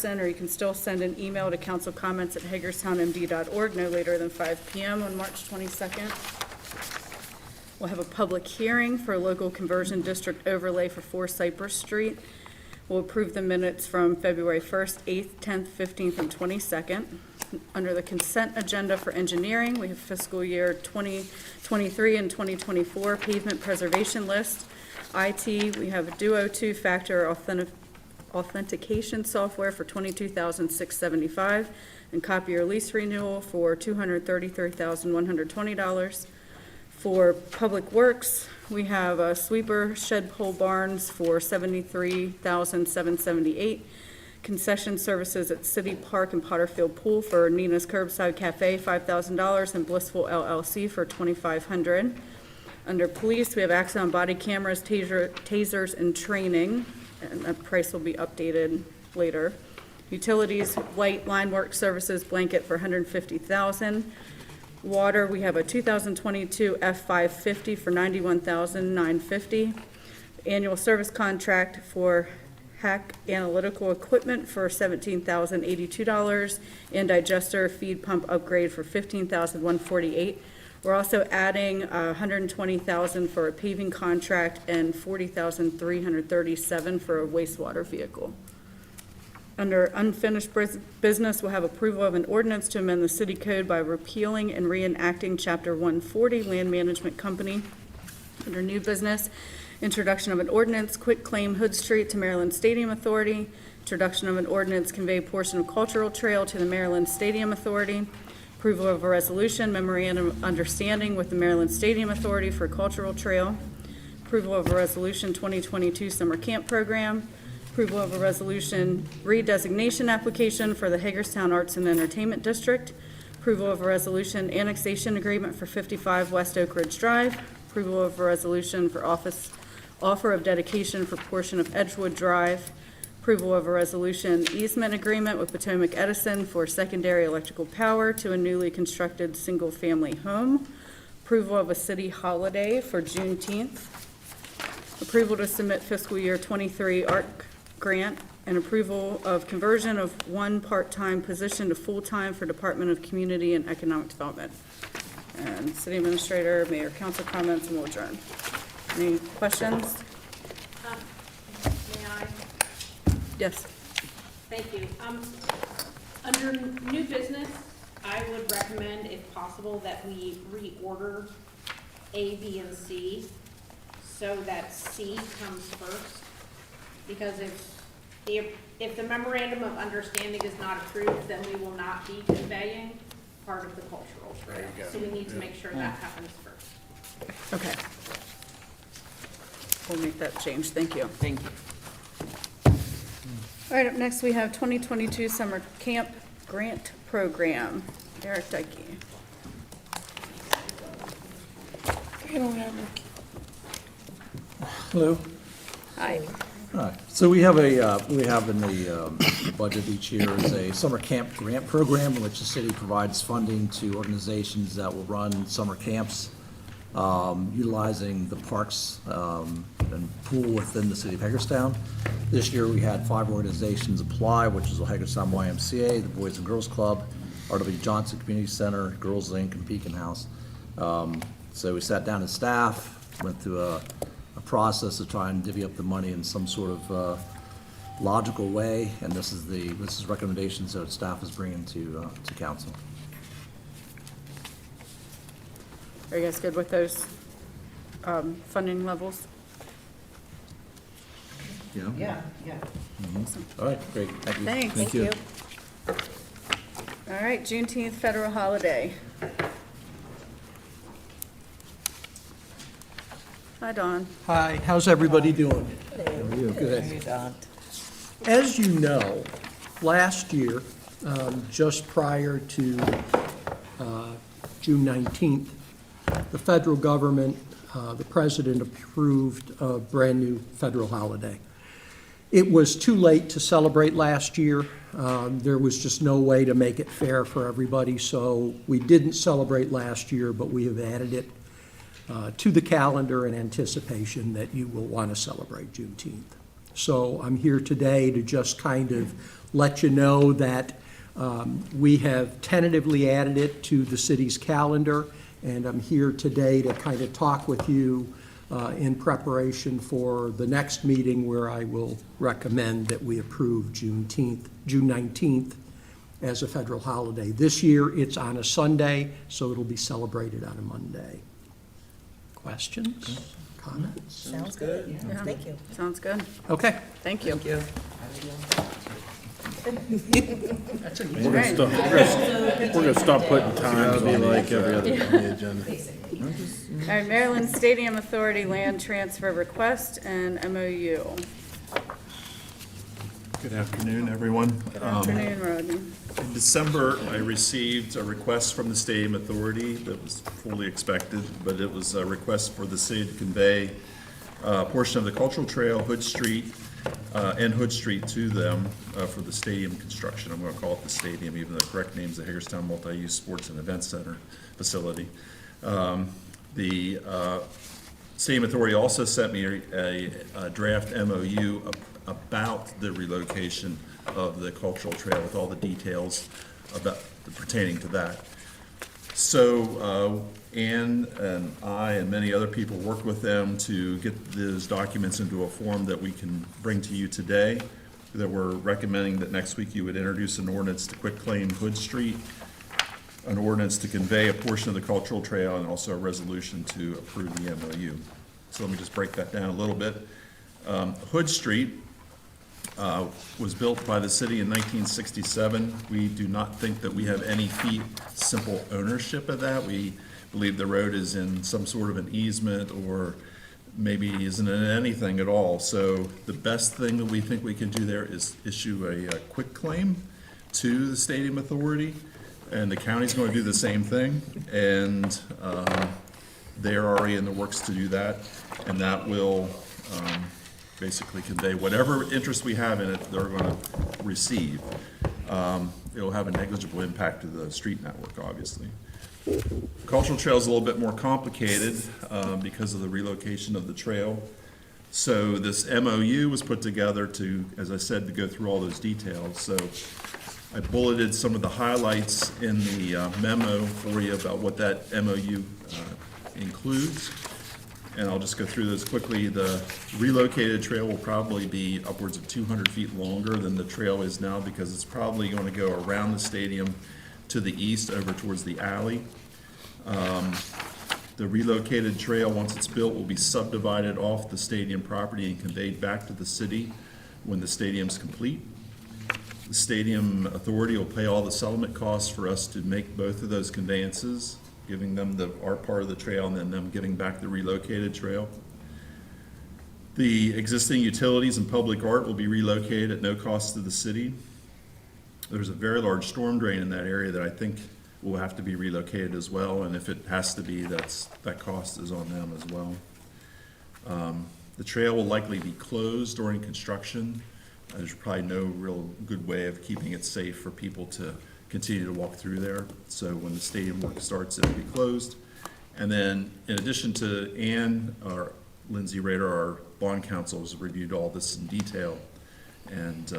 person, or you can still send an email to councilcomments@hagerstownmd.org no later than 5 p.m. on March 22nd. We'll have a public hearing for a local conversion district overlay for 4 Cypress Street. We'll approve the minutes from February 1st, 8th, 10th, 15th, and 22nd. Under the consent agenda for engineering, we have fiscal year 2023 and 2024 pavement preservation list. IT, we have Duo 2-factor authentication software for $22,675, and copier lease renewal for $233,120. For Public Works, we have a sweeper shed pole barns for $73,778. Concession services at City Park and Potterfield Pool for Nina's Curbside Cafe, $5,000, and Blissful LLC for $2,500. Under police, we have Axon body cameras, tasers, and training, and that price will be updated later. Utilities, white line work services blanket for $150,000. Water, we have a 2022 F550 for $91,950. Annual service contract for Hack analytical equipment for $17,082, and digester feed pump upgrade for $15,148. We're also adding $120,000 for a paving contract and $40,337 for a wastewater vehicle. Under unfinished business, we'll have approval of an ordinance to amend the city code by repealing and reenacting Chapter 140 Land Management Company. Under new business, introduction of an ordinance, quit claim Hood Street to Maryland Stadium Authority. Introduction of an ordinance, convey portion of cultural trail to the Maryland Stadium Authority. Approval of a resolution, memorandum of understanding with the Maryland Stadium Authority for cultural trail. Approval of a resolution 2022 summer camp program. Approval of a resolution redesignation application for the Hagerstown Arts and Entertainment District. Approval of a resolution annexation agreement for 55 West Oakridge Drive. Approval of a resolution for offer of dedication for portion of Edgewood Drive. Approval of a resolution easement agreement with Potomac Edison for secondary electrical power to a newly constructed single-family home. Approval of a city holiday for Juneteenth. Approval to submit fiscal year 23 ARC grant, and approval of conversion of 1 part-time position to full-time for Department of Community and Economic Development. And City Administrator, Mayor, Council comments, and we'll adjourn. Any questions? May I? Yes. Thank you. Under new business, I would recommend, if possible, that we reorder A, B, and C so that C comes first. Because if the memorandum of understanding is not approved, then we will not be conveying part of the cultural trail. So we need to make sure that happens first. Okay. We'll make that change. Thank you. Thank you. All right, up next we have 2022 Summer Camp Grant Program. Eric Dykey. Hello. Hi. Hi. So we have in the budget each year is a summer camp grant program in which the city provides funding to organizations that will run summer camps utilizing the parks and pool within the city of Hagerstown. This year we had 5 organizations apply, which is the Hagerstown YMCA, the Boys and Girls Club, R.W. Johnson Community Center, Girls Inc., and Beacon House. So we sat down as staff, went through a process to try and divvy up the money in some sort of logical way, and this is recommendations that staff is bringing to council. Are you guys good with those funding levels? Yeah. Yeah. Mm-hmm. All right, great. Thank you. Thanks. Thank you. All right, Juneteenth federal holiday. Hi, Dawn. Hi, how's everybody doing? Good. As you know, last year, just prior to June 19th, the federal government, the president approved a brand-new federal holiday. It was too late to celebrate last year. There was just no way to make it fair for everybody, so we didn't celebrate last year, but we have added it to the calendar in anticipation that you will want to celebrate Juneteenth. So I'm here today to just kind of let you know that we have tentatively added it to the city's calendar, and I'm here today to kind of talk with you in preparation for the next meeting, where I will recommend that we approve June 19th as a federal holiday. This year, it's on a Sunday, so it'll be celebrated on a Monday. Questions? Comments? Sounds good. Thank you. Sounds good. Okay. Thank you. We're gonna stop putting times on like every other on the agenda. All right, Maryland Stadium Authority land transfer request and MOU. Good afternoon, everyone. Good afternoon, Rodney. In December, I received a request from the Stadium Authority that was fully expected, but it was a request for the city to convey a portion of the Cultural Trail, Hood Street, and Hood Street to them for the stadium construction. I'm going to call it the stadium, even though the correct name is the Hagerstown Multi-Use Sports and Event Center facility. The Stadium Authority also sent me a draft MOU about the relocation of the cultural trail with all the details about pertaining to that. So Ann and I and many other people worked with them to get those documents into a form that we can bring to you today, that we're recommending that next week you would introduce an ordinance to quitclaim Hood Street, an ordinance to convey a portion of the cultural trail, and also a resolution to approve the MOU. So let me just break that down a little bit. Hood Street was built by the city in 1967. We do not think that we have any fee simple ownership of that. We believe the road is in some sort of an easement, or maybe isn't in anything at all. So the best thing that we think we can do there is issue a quitclaim to the Stadium Authority, and the county's going to do the same thing, and they're already in the works to do that, and that will basically convey whatever interest we have in it, they're going to receive. It'll have a negligible impact to the street network, obviously. Cultural trail is a little bit more complicated because of the relocation of the trail. So this MOU was put together to, as I said, to go through all those details. So I bulleted some of the highlights in the memo for you about what that MOU includes. And I'll just go through those quickly. The relocated trail will probably be upwards of 200 feet longer than the trail is now, because it's probably going to go around the stadium to the east over towards the alley. The relocated trail, once it's built, will be subdivided off the stadium property and conveyed back to the city when the stadium's complete. The Stadium Authority will pay all the settlement costs for us to make both of those conveyances, giving them our part of the trail and then them giving back the relocated trail. The existing utilities and public art will be relocated at no cost to the city. There's a very large storm drain in that area that I think will have to be relocated as well, and if it has to be, that cost is on them as well. The trail will likely be closed during construction. There's probably no real good way of keeping it safe for people to continue to walk through there. So when the stadium work starts, it'll be closed. And then, in addition to Ann, or Lindsay Rader, our bond counsel, has reviewed all this in detail, and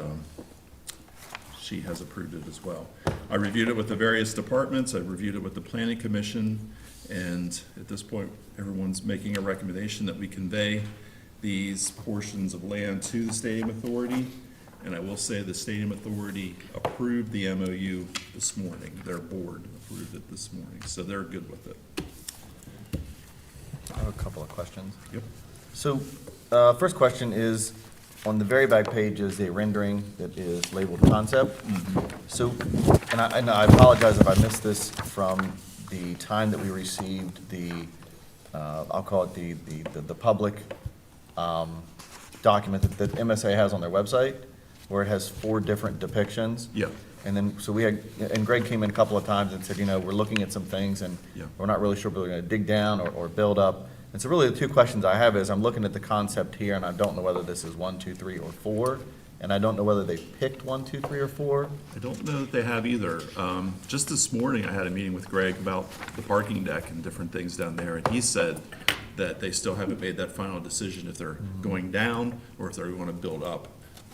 she has approved it as well. I reviewed it with the various departments. I reviewed it with the Planning Commission, and at this point, everyone's making a recommendation that we convey these portions of land to the Stadium Authority. And I will say the Stadium Authority approved the MOU this morning. Their board approved it this morning, so they're good with it. I have a couple of questions. Yep. So, first question is, on the very back page is a rendering that is labeled concept. So, and I apologize if I missed this from the time that we received the, I'll call it the public document that MSA has on their website, where it has 4 different depictions. Yeah. And then, so we had, and Greg came in a couple of times and said, we're looking at some things, and Yeah. we're not really sure if we're gonna dig down or build up. And so really the 2 questions I have is, I'm looking at the concept here, and I don't know whether this is 1, 2, 3, or 4, and I don't know whether they picked 1, 2, 3, or 4. I don't know that they have either. Just this morning, I had a meeting with Greg about the parking deck and different things down there, and he said that they still haven't made that final decision if they're going down or if they're going to build up.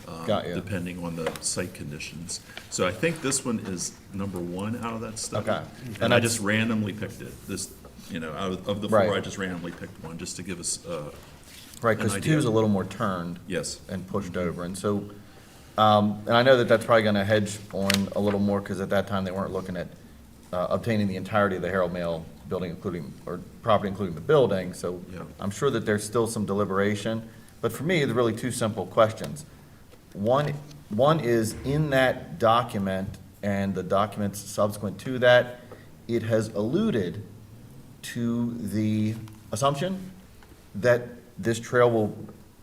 Got ya. depending on the site conditions. So I think this one is number one out of that study. Okay. And I just randomly picked it, out of the four, Right. I just randomly picked one, just to give us, Right, an because idea. two's a little more turned. Yes. And pushed over, and so, and I know that that's probably gonna hedge on a little more, because at that time, they weren't looking at obtaining the entirety of the Herald Mail building, including, or property including the building, so Yeah. I'm sure that there's still some deliberation, but for me, there's really two simple questions. One is, in that document, and the documents subsequent to that, it has alluded to the assumption that this trail will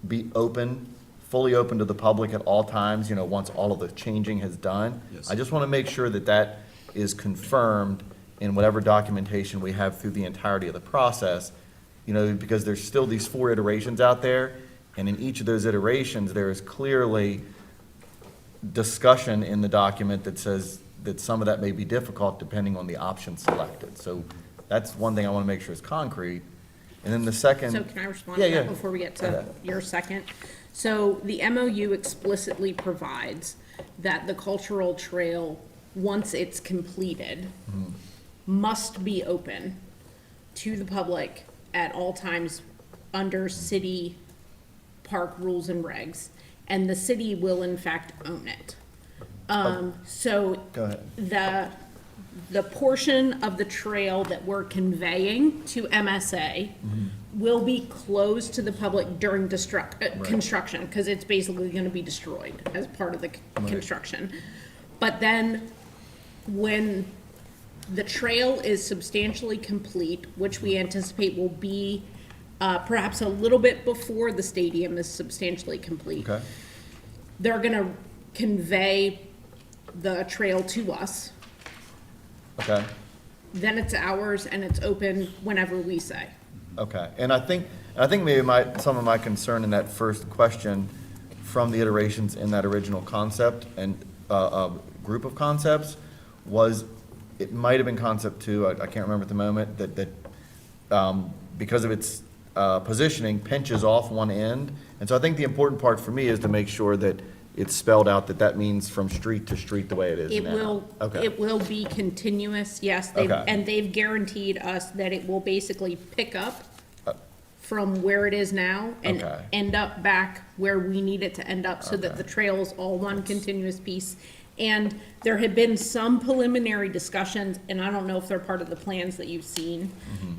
be open, fully open to the public at all times, once all of the changing has done. Yes. I just want to make sure that that is confirmed in whatever documentation we have through the entirety of the process, because there's still these 4 iterations out there, and in each of those iterations, there is clearly discussion in the document that says that some of that may be difficult depending on the option selected. So that's one thing I want to make sure is concrete. And then the second. So can I respond Yeah, to that yeah. before we get Go to ahead. your second? So the MOU explicitly provides that the cultural trail, once it's completed, must be open to the public at all times under city park rules and regs, and the city will in fact own it. So Go ahead. the portion of the trail that we're conveying to MSA will be closed to the public during construction, because it's basically gonna be destroyed as part of the construction. But then, when the trail is substantially complete, which we anticipate will be perhaps a little bit before the stadium is substantially complete, Okay, they're gonna convey the trail to us. okay, Then it's ours and it's open whenever we say. okay. And I think maybe some of my concern in that first question from the iterations in that original concept and group of concepts was, it might have been concept 2, I can't remember at the moment, that because of its positioning, pinches off one end. And so I think the important part for me is to make sure that it's spelled out that that means from street to street the way it is It now. Okay. it will be continuous, yes, Okay. and they've guaranteed us that it will basically pick up from where it is now and Okay. end up back where we need it to end up, so that Okay. the trail is all one continuous piece. And there had been some preliminary discussions, and I don't know if they're part of the plans that you've seen,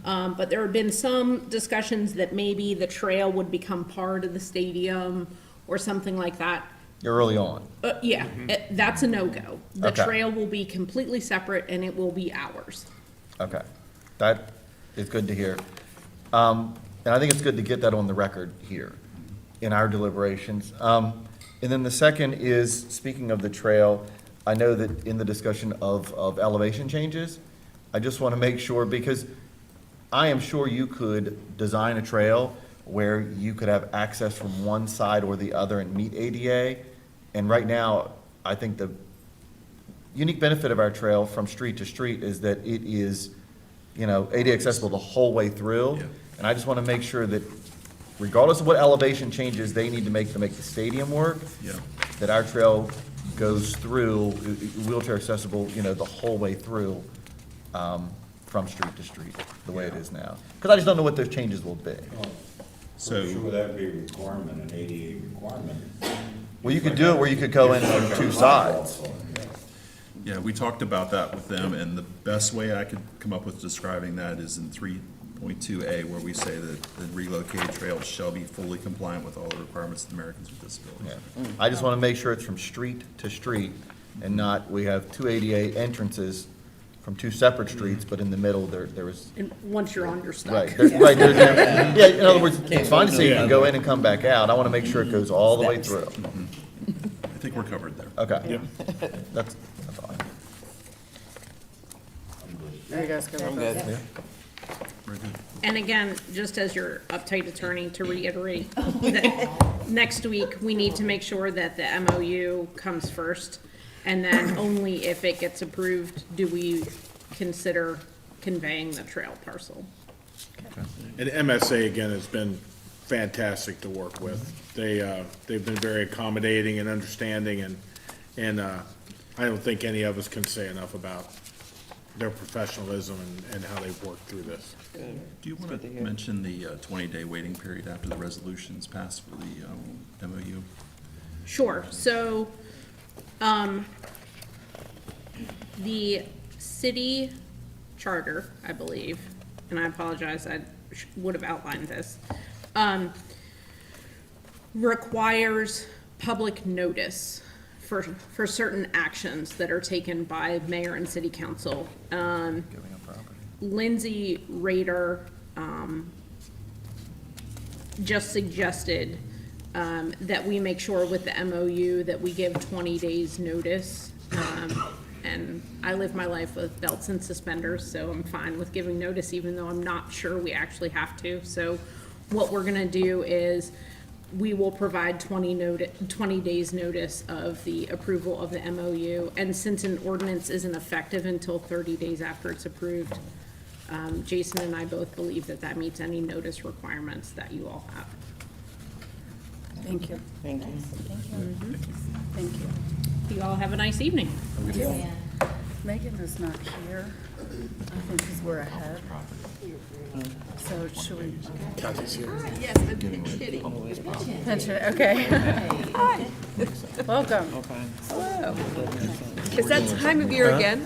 but there have been some discussions that maybe the trail would become part of the stadium or something like that. You're early on. Yeah, that's a no-go. The Okay. trail will be completely separate and it will be ours. Okay, that is good to hear. And I think it's good to get that on the record here in our deliberations. And then the second is, speaking of the trail, I know that in the discussion of elevation changes, I just want to make sure, because I am sure you could design a trail where you could have access from one side or the other and meet ADA. And right now, I think the unique benefit of our trail from street to street is that it is, ADA accessible the whole way through. Yeah. And I just want to make sure that regardless of what elevation changes they need to make the stadium work, Yeah. that our trail goes through, wheelchair accessible, the whole way through, from street to street, the way it is now. Because I just don't know what those changes will be. So- For sure, that'd be a requirement, an ADA requirement. Well, you could do it where you could go in on 2 sides. Yeah, we talked about that with them, and the best way I could come up with describing that is in 3.2A, where we say that the relocated trails shall be fully compliant with all the requirements of Americans with Disabilities. Yeah. I just want to make sure it's from street to street and not, we have 2 ADA entrances from 2 separate streets, but in the middle, there is, And once you're on, you're stuck. right, right, yeah, in other words, it's fine to say you can go in and come back out. I want to make sure it goes all the way through. I think we're covered there. Okay. That's all. There you guys go. I'm good. Very good. And again, just as your uptight attorney, to reiterate, that next week, we need to make sure that the MOU comes first, and then only if it gets approved do we consider conveying the trail parcel. And MSA, again, has been fantastic to work with. They've been very accommodating and understanding, and I don't think any of us can say enough about their professionalism and how they've worked through this. Do you want to mention the 20-day waiting period after the resolution's passed for the MOU? Sure, so, the city charter, I believe, and I apologize, I would have outlined this, requires public notice for certain actions that are taken by mayor and city council. Lindsay Rader, just suggested, that we make sure with the MOU that we give 20 days notice. And I live my life with belts and suspenders, so I'm fine with giving notice, even though I'm not sure we actually have to. So what we're gonna do is we will provide 20 days notice of the approval of the MOU. And since an ordinance isn't effective until 30 days after it's approved, Jason and I both believe that that meets any notice requirements that you all have. Thank you. Thank you. Thank you. You all have a nice evening. Megan is not here, I think because we're ahead. So should we? Kathy's here. Yes, I'm kidding. Pension, okay. Hi. Welcome. Hello. Is that time of year again?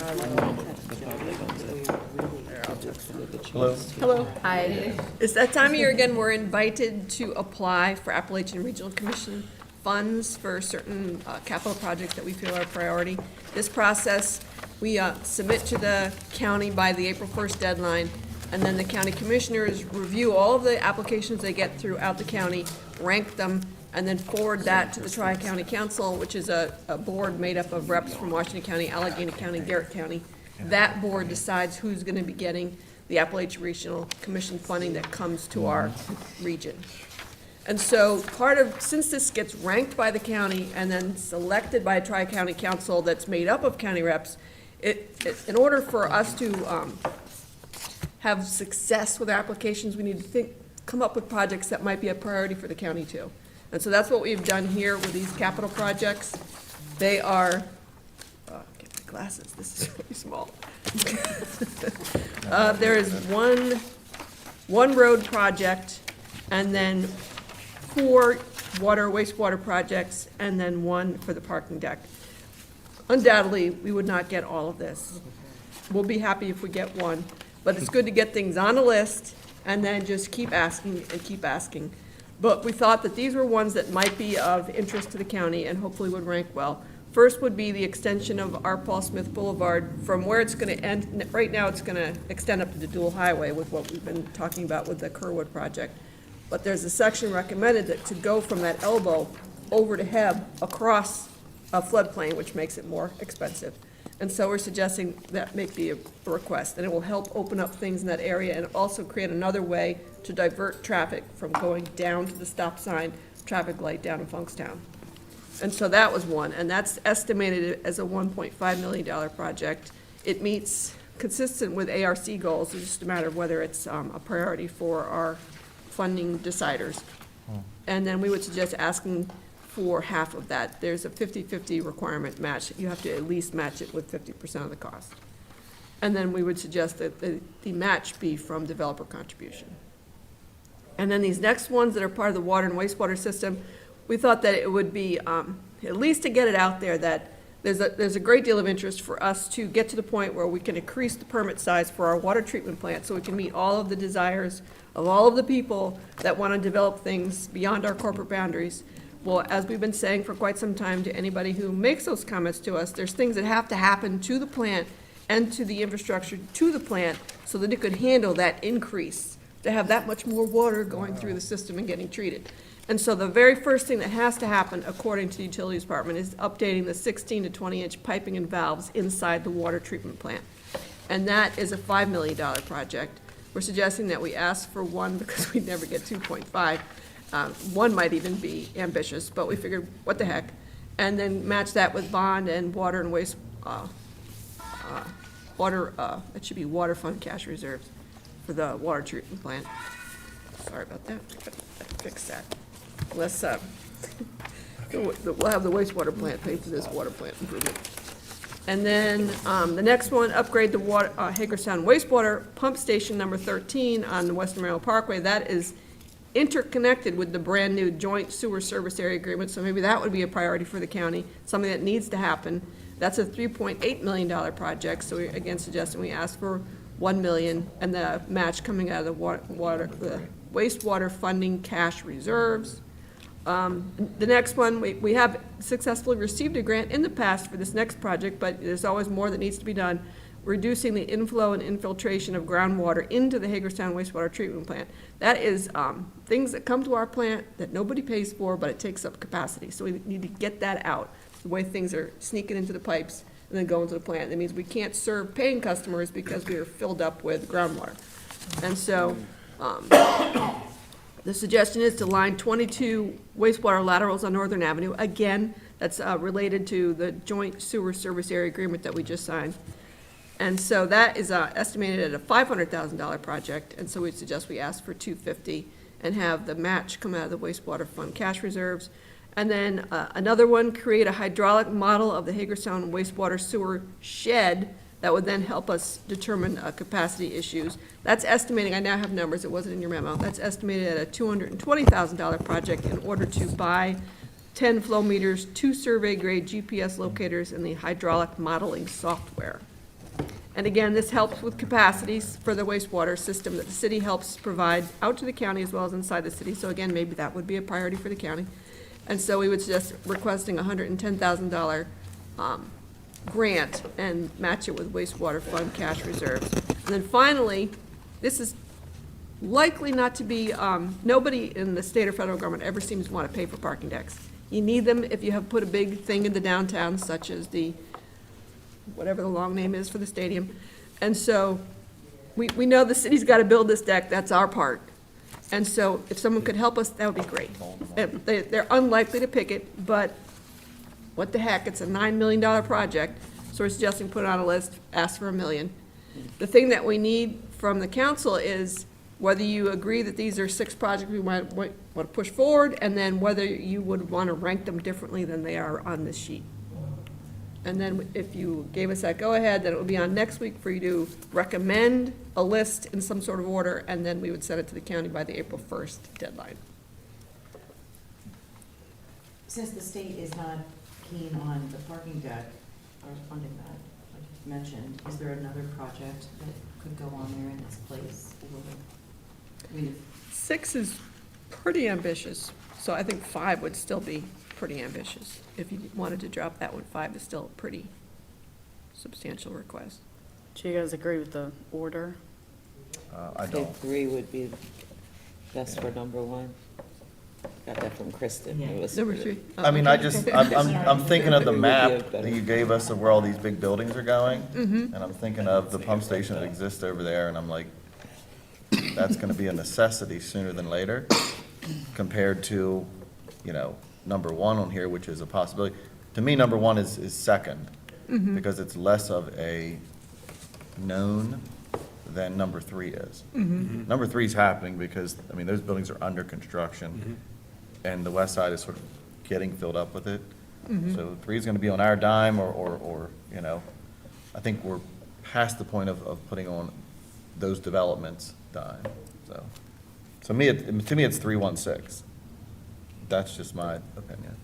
Hello? Hello. Hi. Is that time of year again, we're invited to apply for Appalachian Regional Commission funds for certain capital projects that we feel are a priority. This process, we submit to the county by the April 1st deadline, and then the county commissioners review all of the applications they get throughout the county, rank them, and then forward that to the Tri-County Council, which is a board made up of reps from Washington County, Allegheny County, Garrett County. That board decides who's gonna be getting the Appalachian Regional Commission funding that comes to our region. And so since this gets ranked by the county and then selected by a Tri-County Council that's made up of county reps, in order for us to have success with applications, we need to come up with projects that might be a priority for the county too. And so that's what we've done here with these capital projects. They are, get my glasses, this is really small. There is one road project, and then 4 wastewater projects, and then 1 for the parking deck. Undoubtedly, we would not get all of this. We'll be happy if we get one, but it's good to get things on a list and then just keep asking and keep asking. But we thought that these were ones that might be of interest to the county and hopefully would rank well. First would be the extension of R. Paul Smith Boulevard from where it's gonna end. Right now, it's gonna extend up to the dual highway with what we've been talking about with the Kerwood project. But there's a section recommended that to go from that elbow over to Heb across a floodplain, which makes it more expensive. And so we're suggesting that may be a request, and it will help open up things in that area and also create another way to divert traffic from going down to the stop sign, traffic light down in Funkstown. And so that was one, and that's estimated as a $1.5 million project. It meets consistent with ARC goals, it's just a matter of whether it's a priority for our funding deciders. And then we would suggest asking for half of that. There's a 50-50 requirement match. You have to at least match it with 50% of the cost. And then we would suggest that the match be from developer contribution. And then these next ones that are part of the water and wastewater system, we thought that it would be, at least to get it out there, that there's a great deal of interest for us to get to the point where we can increase the permit size for our water treatment plant so we can meet all of the desires of all of the people that want to develop things beyond our corporate boundaries. Well, as we've been saying for quite some time to anybody who makes those comments to us, there's things that have to happen to the plant and to the infrastructure to the plant so that it could handle that increase, to have that much more water going through the system and getting treated. And so the very first thing that has to happen, according to the Utilities Department, is updating the 16 to 20-inch piping and valves inside the water treatment plant. And that is a $5 million project. We're suggesting that we ask for one because we never get 2.5. One might even be ambitious, but we figured, what the heck? And then match that with bond and water and waste, it should be water fund cash reserves for the water treatment plant. Sorry about that. fix that. Unless, we'll have the wastewater plant pay for this water plant improvement. And then, the next one, upgrade the water, Hagerstown wastewater pump station number 13 on the Western Maryland Parkway. That is interconnected with the brand-new joint sewer service area agreement, so maybe that would be a priority for the county, something that needs to happen. That's a $3.8 million project, so we, again, suggesting we ask for $1 million, and the match coming out of the wastewater funding cash reserves. The next one, we have successfully received a grant in the past for this next project, but there's always more that needs to be done. Reducing the inflow and infiltration of groundwater into the Hagerstown wastewater treatment plant. That is things that come to our plant that nobody pays for, but it takes up capacity. So we need to get that out. The way things are sneaking into the pipes and then going to the plant. That means we can't serve paying customers because we are filled up with groundwater. And so the suggestion is to line 22 wastewater laterals on Northern Avenue. Again, that's related to the joint sewer service area agreement that we just signed. And so that is estimated at a $500,000 project, and so we suggest we ask for $250,000 and have the match come out of the wastewater fund cash reserves. And then another one, create a hydraulic model of the Hagerstown wastewater sewer shed that would then help us determine capacity issues. That's estimating, I now have numbers, it wasn't in your memo, that's estimated at a $220,000 project in order to buy 10 flow meters, 2 survey-grade GPS locators, and the hydraulic modeling software. And again, this helps with capacities for the wastewater system that the city helps provide out to the county as well as inside the city. So again, maybe that would be a priority for the county. And so we would suggest requesting a $110,000 grant and match it with wastewater fund cash reserves. And then finally, this is likely not to be, nobody in the state or federal government ever seems to want to pay for parking decks. You need them if you have put a big thing in the downtown, such as the whatever the long name is for the stadium. And so we know the city's got to build this deck, that's our part. And so if someone could help us, that would be great. They're unlikely to pick it, but what the heck, it's a $9 million project, so we're suggesting put it on a list, ask for $1 million. The thing that we need from the council is whether you agree that these are 6 projects we want to push forward, and then whether you would want to rank them differently than they are on this sheet. And then if you gave us that go-ahead, then it would be on next week for you to recommend a list in some sort of order, and then we would send it to the county by the April 1st deadline. Since the state is not keen on the parking deck or funding that, like you mentioned, is there another project that could go on there in its place? I mean, 6 is pretty ambitious, so I think 5 would still be pretty ambitious. If you wanted to drop that one, 5 is still a pretty substantial request. Do you guys agree with the order? I don't. 3 would be best for number 1. Got that from Kristen. It was- Number 3. I mean, I'm thinking of the map that you gave us of where all these big buildings are going. And I'm thinking of the pump station that exists over there, and I'm like, that's gonna be a necessity sooner than later, compared to, number 1 on here, which is a possibility. To me, number 1 is second, because it's less of a known than number 3 is. Number 3 is happening because, those buildings are under construction, and the west side is sort of getting filled up with it. So 3 is gonna be on our dime, or, I think we're past the point of putting on those developments' dime, so. To me, it's 316. That's just my opinion.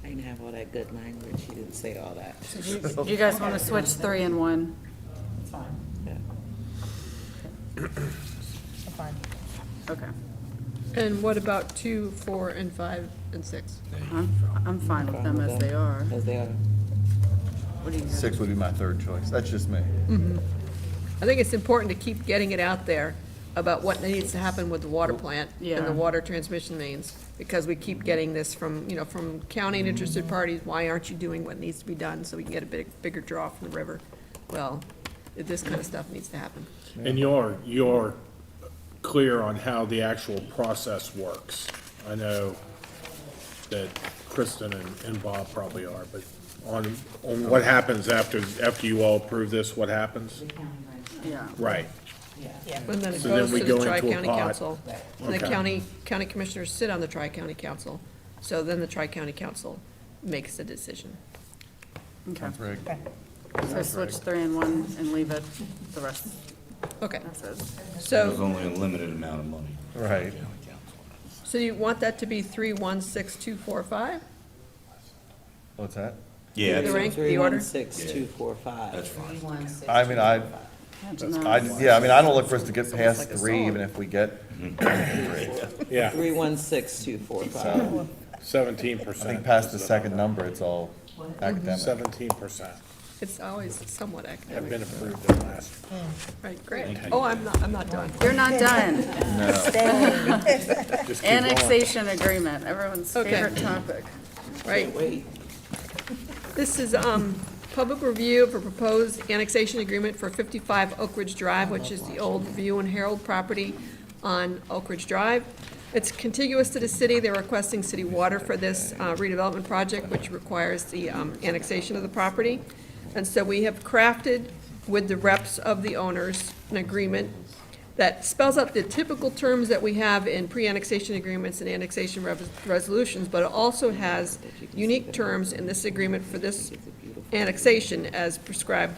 I didn't have all that good language. He didn't say all that. Do you guys want to switch 3 and 1? Yeah. Okay. And what about 2, 4, and 5, and 6? I'm fine with them as they are. As they are. What do you guys? 6 would be my third choice. That's just me. I think it's important to keep getting it out there about what needs to happen with the water plant and Yeah. the water transmission mains, because we keep getting this from, from county and interested parties, why aren't you doing what needs to be done so we can get a bigger draw from the river? Well, this kind of stuff needs to happen. And you're clear on how the actual process works. I know that Kristen and Bob probably are, but on what happens after you all approve this, what happens? the county, right? Yeah. Right. Yeah. And then it So then goes we to go the into a Tri-County pot. Council. And the Okay. county commissioners sit on the Tri-County Council. So then the Tri-County Council makes the decision. Okay. Okay. So switch 3 and 1 and leave it the rest Okay, as is. There's so, only a limited amount of money. Right. so you want that to be 316245? What's that? Yeah, The rank, the Three, order? one, six, two, four, five. that's fine. 316245. I mean, yeah, I mean, I don't look for us to get past like a 3, song. even if we get 3. Yeah, 316245. 17%. I think past the second number, it's all academic. 17% It's always somewhat have academic. been approved in the last. Right, great. Oh, I'm not done. You're not done. Just keep going. Annexation agreement, everyone's Okay. favorite topic. Right. Wait, This is public review of a proposed annexation agreement for 55 Oakridge Drive, which is the old View and Herald property on Oakridge Drive. It's contiguous to the city. They're requesting city water for this redevelopment project, which requires the annexation of the property. And so we have crafted with the reps of the owners an agreement that spells out the typical terms that we have in pre-annexation agreements and annexation resolutions, but it also has unique terms in this agreement for this annexation as prescribed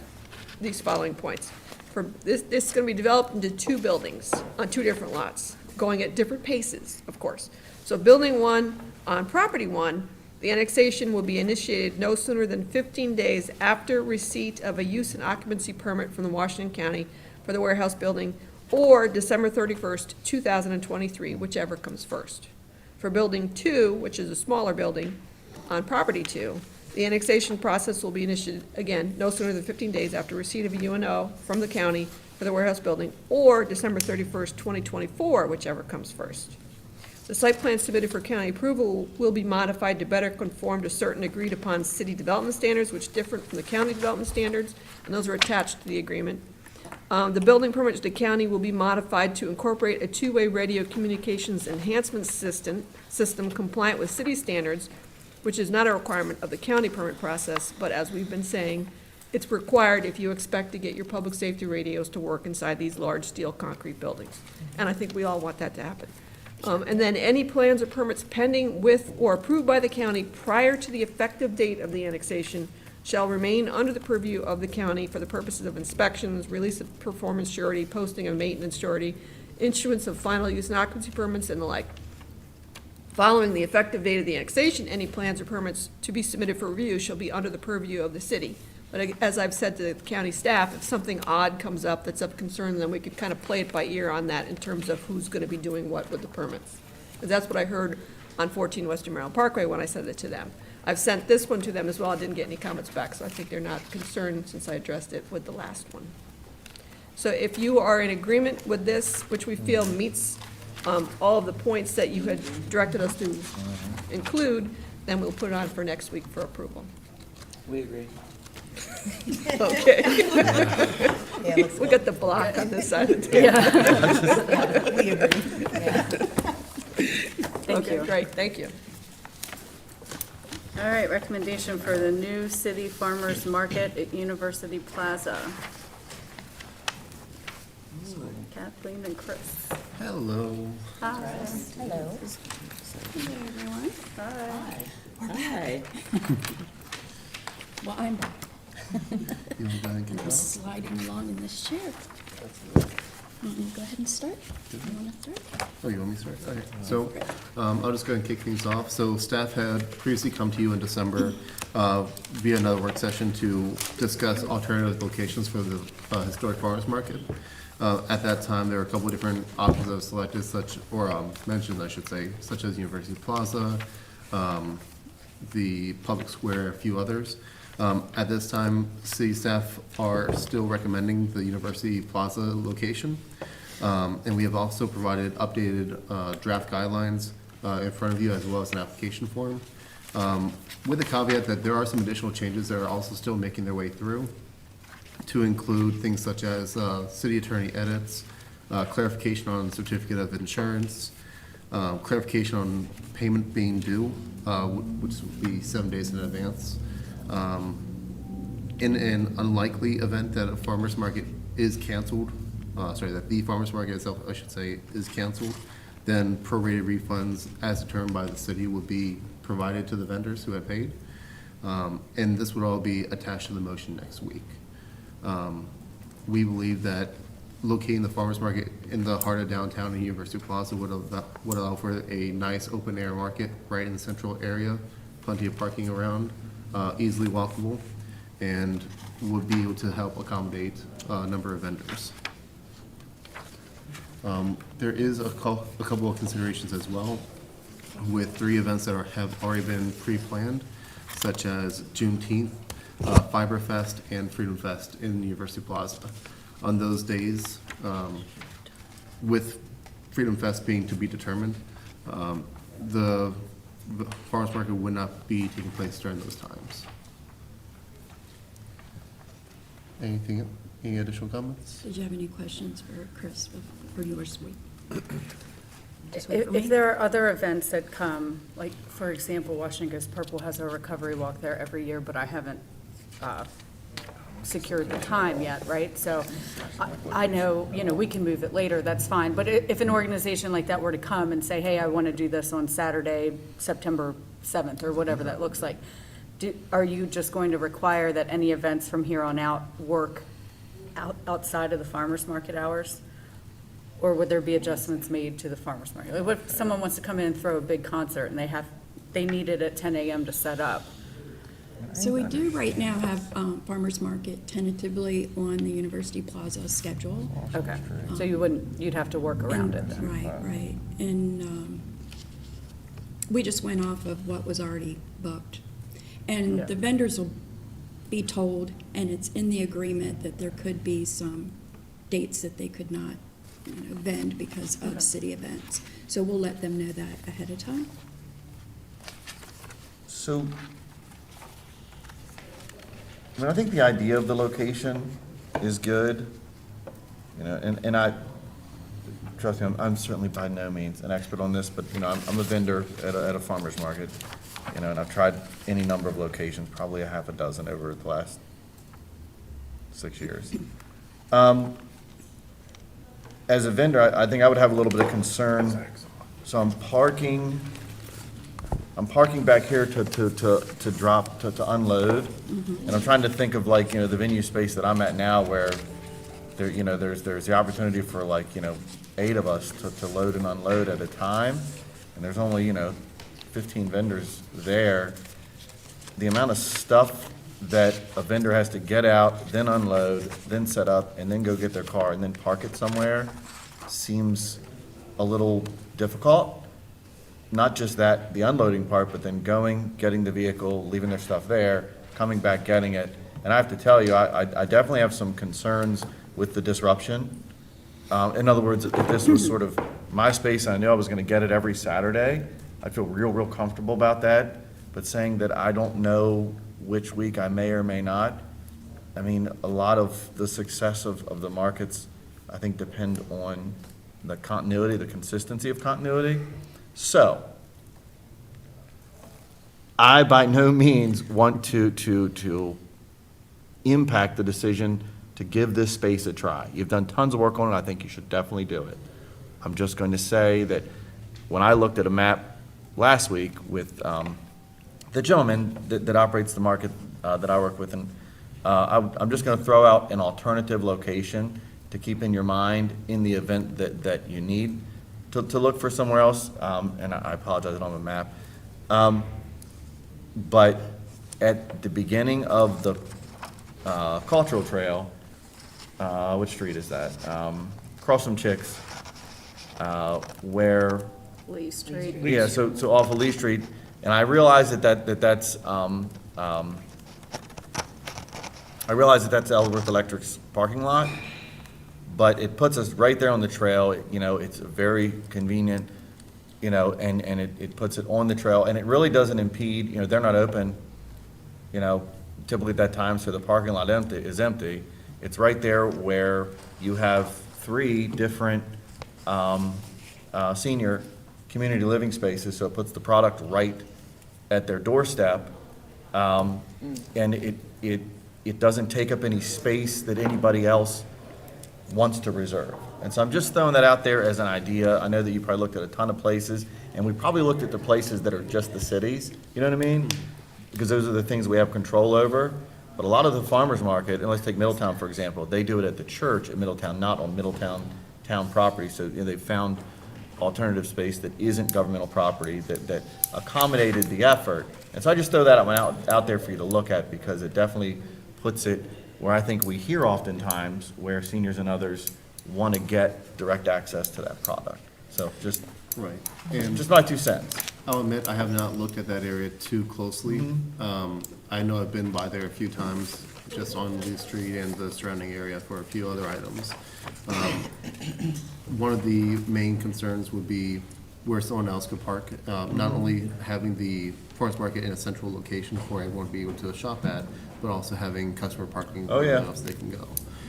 these following points. For this is going to be developed into 2 buildings on 2 different lots, going at different paces, of course. So building 1 on property 1, the annexation will be initiated no sooner than 15 days after receipt of a use and occupancy permit from the Washington County for the warehouse building, or December 31st, 2023, whichever comes first. For building 2, which is a smaller building on property 2, the annexation process will be initiated, again, no sooner than 15 days after receipt of a UNO from the county for the warehouse building, or December 31st, 2024, whichever comes first. The site plan submitted for county approval will be modified to better conform to certain agreed-upon city development standards, which differ from the county development standards, and those are attached to the agreement. The building permit to the county will be modified to incorporate a 2-way radio communications enhancement system compliant with city standards, which is not a requirement of the county permit process, but as we've been saying, it's required if you expect to get your public safety radios to work inside these large steel concrete buildings. And I think we all want that to happen. And then any plans or permits pending with or approved by the county prior to the effective date of the annexation shall remain under the purview of the county for the purposes of inspections, release of performance surety, posting of maintenance surety, issuance of final use and occupancy permits, and the like. Following the effective date of the annexation, any plans or permits to be submitted for review shall be under the purview of the city. But as I've said to the county staff, if something odd comes up that's of concern, then we could kind of play it by ear on that in terms of who's going to be doing what with the permits. Because that's what I heard on 14 Western Maryland Parkway when I sent it to them. I've sent this one to them as well. I didn't get any comments back, so I think they're not concerned since I addressed it with the last one. So if you are in agreement with this, which we feel meets all of the points that you had directed us to include, then we'll put it on for next week for approval. we agree. Okay. We got the block on this side of the table. We agree. Yeah. Thank you. Great, thank you. All right, recommendation for the new city farmers market at University Plaza. Kathleen and Chris. Hello. Hi. Hello. Hey, everyone. Hi. Hi. Well, I'm You want to go ahead and kick it off? sliding along in this chair. Want me to go ahead and start? You want to start? Oh, you want me to start? Okay, so I'll just go ahead and kick things off. So staff had previously come to you in December via another work session to discuss alternative locations for the historic farmers market. At that time, there were a couple of different options that were selected, mentioned, I should say, such as University Plaza, the Public Square, a few others. At this time, city staff are still recommending the University Plaza location. And we have also provided updated draft guidelines in front of you, as well as an application form. With the caveat that there are some additional changes that are also still making their way through, to include things such as city attorney edits, clarification on certificate of insurance, clarification on payment being due, which would be 7 days in advance. In an unlikely event that a farmer's market is canceled that the farmer's market itself, I should say, is canceled, then prorated refunds as determined by the city would be provided to the vendors who had paid. And this would all be attached to the motion next week. We believe that locating the farmer's market in the heart of downtown and University Plaza would allow for a nice open-air market right in the central area, plenty of parking around, easily walkable, and would be able to help accommodate a number of vendors. There is a couple of considerations as well, with 3 events that have already been pre-planned, such as Juneteenth, Fiber Fest, and Freedom Fest in University Plaza. On those days, with Freedom Fest being to be determined, the farmers market would not be taking place during those times. Any additional comments? Did you have any questions for Chris, for yours? If there are other events that come, like, for example, Washington Goes Purple has a recovery walk there every year, but I haven't secured the time yet, right? So I know, we can move it later, that's fine. But if an organization like that were to come and say, hey, I want to do this on Saturday, September 7th, or whatever that looks like, are you just going to require that any events from here on out work outside of the farmer's market hours? Or would there be adjustments made to the farmer's market? Like, what if someone wants to come in and throw a big concert and they need it at 10 a.m. to set up? So we do right now have farmer's market tentatively on the University Plaza schedule. Okay, so you'd have to work around it then? Right. And we just went off of what was already booked. And the vendors will be told, and it's in the agreement, that there could be some dates that they could not vend because of city events. So we'll let them know that ahead of time. So, I think the idea of the location is good, and I, trust me, I'm certainly by no means an expert on this, but, I'm a vendor at a farmer's market, and I've tried any number of locations, probably a half a dozen over the last 6 years. As a vendor, I think I would have a little bit of concern, so I'm parking back here to drop, to unload. And I'm trying to think of the venue space that I'm at now where there, there's the opportunity for 8 of us to load and unload at a time. And there's only, 15 vendors there. The amount of stuff that a vendor has to get out, then unload, then set up, and then go get their car and then park it somewhere seems a little difficult. Not just that, the unloading part, but then going, getting the vehicle, leaving their stuff there, coming back, getting it. And I have to tell you, I definitely have some concerns with the disruption. In other words, if this was sort of my space and I knew I was gonna get it every Saturday, I'd feel real comfortable about that. But saying that I don't know which week I may or may not, I mean, a lot of the success of the markets, I think, depend on the continuity, the consistency of continuity. So, I by no means want to impact the decision to give this space a try. You've done tons of work on it, I think you should definitely do it. I'm just going to say that when I looked at a map last week with the gentleman that operates the market that I work with, and I'm just going to throw out an alternative location to keep in your mind in the event that you need to look for somewhere else, and I apologize, I don't have a map. But at the beginning of the cultural trail, which street is that? Across from Chicks, where, Lee Street. yeah, so off of Lee Street, and I realize that's Ellsworth Electric's parking lot, but it puts us right there on the trail. It's very convenient, and it puts it on the trail, and it really doesn't impede, they're not open, typically at that time, so the parking lot is empty. It's right there where you have 3 different senior community living spaces, so it puts the product right at their doorstep, and it doesn't take up any space that anybody else wants to reserve. And so I'm just throwing that out there as an idea. I know that you probably looked at a ton of places, and we probably looked at the places that are just the cities, you know what I mean? Because those are the things we have control over. But a lot of the farmers market, and let's take Middletown, for example, they do it at the church at Middletown, not on Middletown town property. So, they've found alternative space that isn't governmental property, that accommodated the effort. And so I just throw that out there for you to look at, because it definitely puts it where I think we hear oftentimes where seniors and others want to get direct access to that product. So just Right. And my 2 cents. I'll admit, I have not looked at that area too closely. I know I've been by there a few times, just on the street and the surrounding area for a few other items. One of the main concerns would be where someone else could park, not only having the farmers market in a central location for everyone to be able to shop at, but also having customer parking Oh, yeah. where else they can go.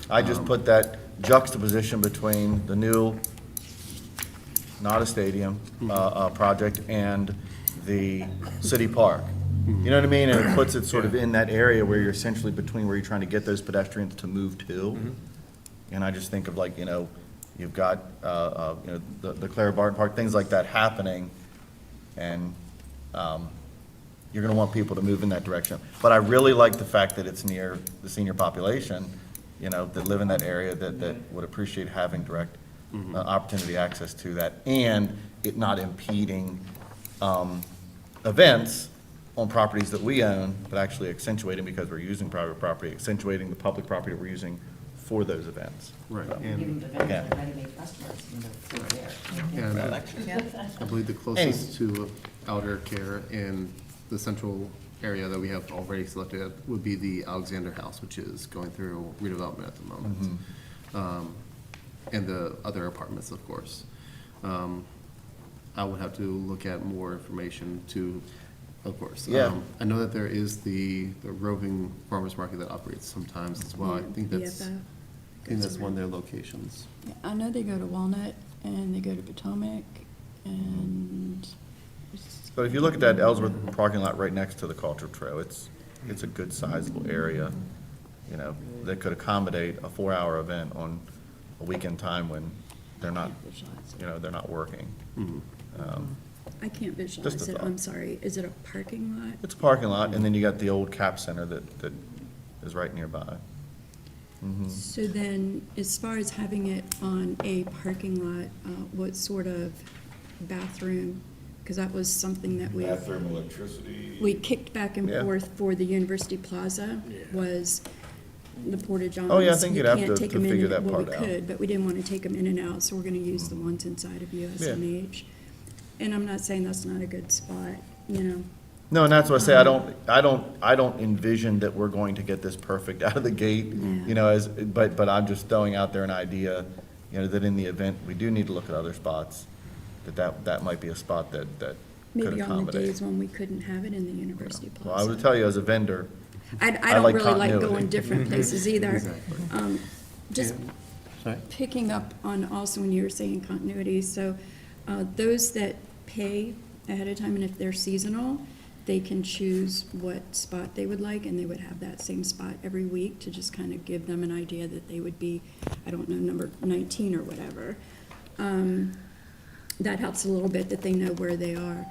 I just put that juxtaposition between the new, not a stadium, project and the city park. You know what I mean? And it puts it sort of in that area where you're essentially between where you're trying to get those pedestrians to move to. And I just think of like, you've got, the Clara Barton Park, things like that happening. And, you're gonna want people to move in that direction. But I really like the fact that it's near the senior population, that live in that area, that would appreciate having direct opportunity access to that, and it not impeding events on properties that we own, but actually accentuating, because we're using private property, accentuating the public property we're using for those events. Right. So, Giving the Yeah. vendors ready-made customers, they're there. And I believe the closest to elder care in the central area that we have already selected would be the Alexander House, which is going through redevelopment at the moment. And the other apartments, of course. I would have to look at more information to, of course. Yeah. I know that there is the roving farmers market that operates sometimes as well. I think that's one of their locations. Yeah, I know they go to Walnut, and they go to Potomac, and. But if you look at that Ellsworth parking lot right next to the cultural trail, it's a good sizable area, that could accommodate a 4-hour event on a weekend time when they're not, they're not working. I can't Just a visualize it, thought. I'm sorry. Is it a parking lot? It's a parking lot, and then you got the old Cap Center that is right nearby. So then, as far as having it on a parking lot, what sort of bathroom? Because that was something that Bathroom, electricity. we kicked back and Yeah. forth for the University Plaza, was the porta-johns. Oh, yeah, I think you'd have You can't to take 'em in figure and- that well, part out. we could, but we didn't want to take them in and out, so we're going to use the ones inside of USMH. And I'm not saying that's not a good spot, No, and that's what I say, I don't envision that we're going to get this perfect out of the gate, Yeah. but I'm just throwing out there an idea, that in the event we do need to look at other spots, that might be a spot that could Maybe on the accommodate. days when we couldn't have it in the University Well, I would Plaza. tell you, as a vendor, I I don't like really like continuity. going different places either. Exactly. Just Sorry? picking up on also when you were saying continuity, so those that pay ahead of time, and if they're seasonal, they can choose what spot they would like, and they would have that same spot every week to just kind of give them an idea that they would be, I don't know, number 19 or whatever. That helps a little bit that they know where they are.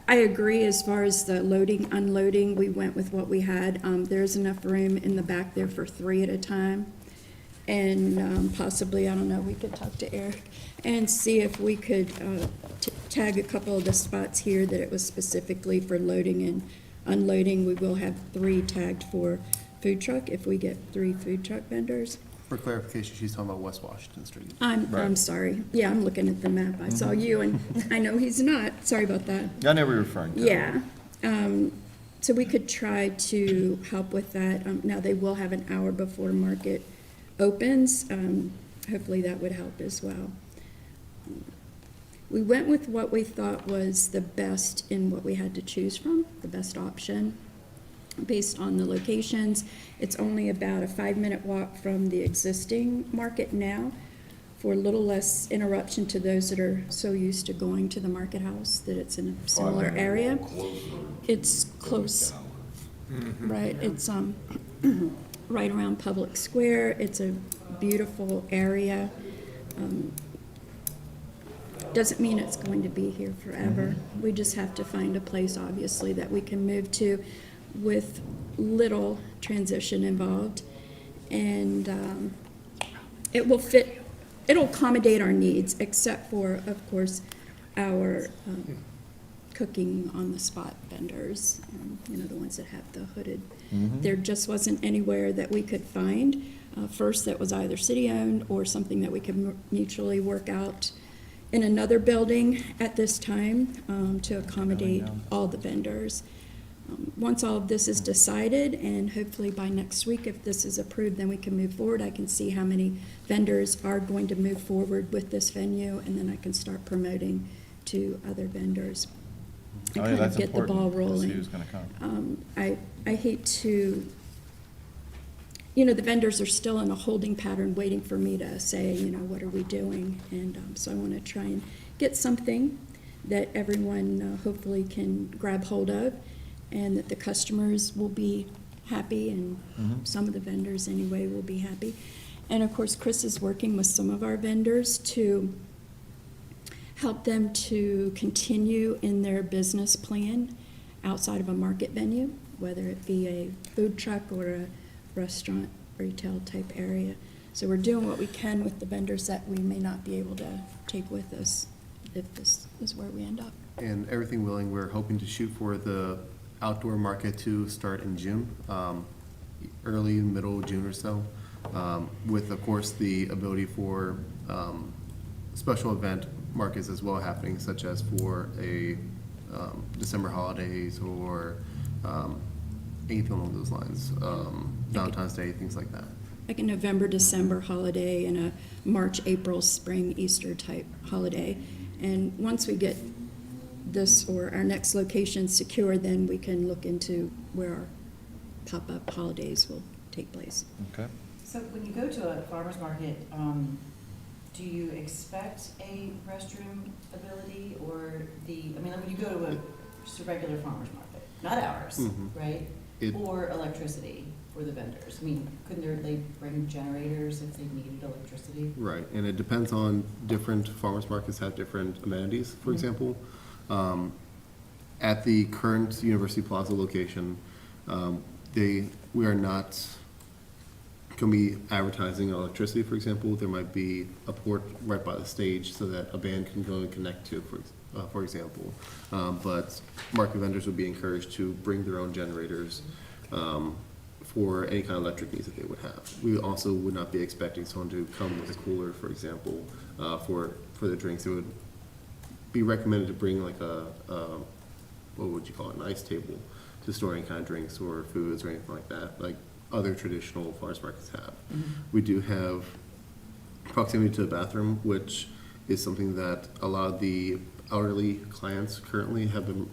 I agree as far as the loading, unloading, we went with what we had. There's enough room in the back there for 3 at a time. And possibly, I don't know, we could talk to Eric and see if we could tag a couple of the spots here that it was specifically for loading and unloading. We will have 3 tagged for food truck if we get 3 food truck vendors. For clarification, she's talking about West Washington Street. I'm sorry. Yeah, I'm looking at the map. I saw you and I know he's not. Sorry about that. I know what you're referring to. Yeah. So we could try to help with that. Now, they will have an hour before market opens. Hopefully that would help as well. We went with what we thought was the best in what we had to choose from, the best option based on the locations. It's only about a 5-minute walk from the existing market now, for a little less interruption to those that are so used to going to the market house that it's in a similar area. It's close, right, it's right around Public Square. It's a beautiful area. Doesn't mean it's going to be here forever. We just have to find a place, obviously, that we can move to with little transition involved. And it will fit, it'll accommodate our needs, except for, of course, our cooking on the spot vendors, you know, the ones that have the hooded. There just wasn't anywhere that we could find, first that was either city-owned or something that we could mutually work out in another building at this time to accommodate all the vendors. Once all of this is decided, and hopefully by next week, if this is approved, then we can move forward. I can see how many vendors are going to move forward with this venue, and then I can start promoting to other vendors and kind of get the ball rolling. Who's gonna come. I hate to, you know, the vendors are still in a holding pattern, waiting for me to say, you know, what are we doing? And so I want to try and get something that everyone hopefully can grab hold of, and that the customers will be happy, and some of the vendors anyway will be happy. And of course, Chris is working with some of our vendors to help them to continue in their business plan outside of a market venue, whether it be a food truck or a restaurant, retail type area. So we're doing what we can with the vendors that we may not be able to take with us if this is where we end up. And everything willing, we're hoping to shoot for the outdoor market to start in June, early, middle June or so, with, of course, the ability for special event markets as well happening, such as for a December holidays or anything along those lines, Valentine's Day, things like that. Like a November, December holiday and a March, April, spring, Easter type holiday. And once we get this or our next location secure, then we can look into where our pop-up holidays will take place. Okay. So when you go to a farmer's market, do you expect a restroom ability or I mean, like when you go to just a regular farmer's market, not ours, right? Or electricity for the vendors? I mean, couldn't they bring generators if they needed electricity? Right, and it depends on different farmers markets have different amenities, for example. At the current University Plaza location, we are not going to be advertising electricity, for example. There might be a port right by the stage so that a band can go and connect to, for example. But market vendors would be encouraged to bring their own generators for any kind of electric needs that they would have. We also would not be expecting someone to come with a cooler, for example, for the drinks. It would be recommended to bring like what would you call it, an ice table to store any kind of drinks or foods or anything like that, like other traditional farmers markets have. We do have proximity to the bathroom, which is something that a lot of the elderly clients currently have been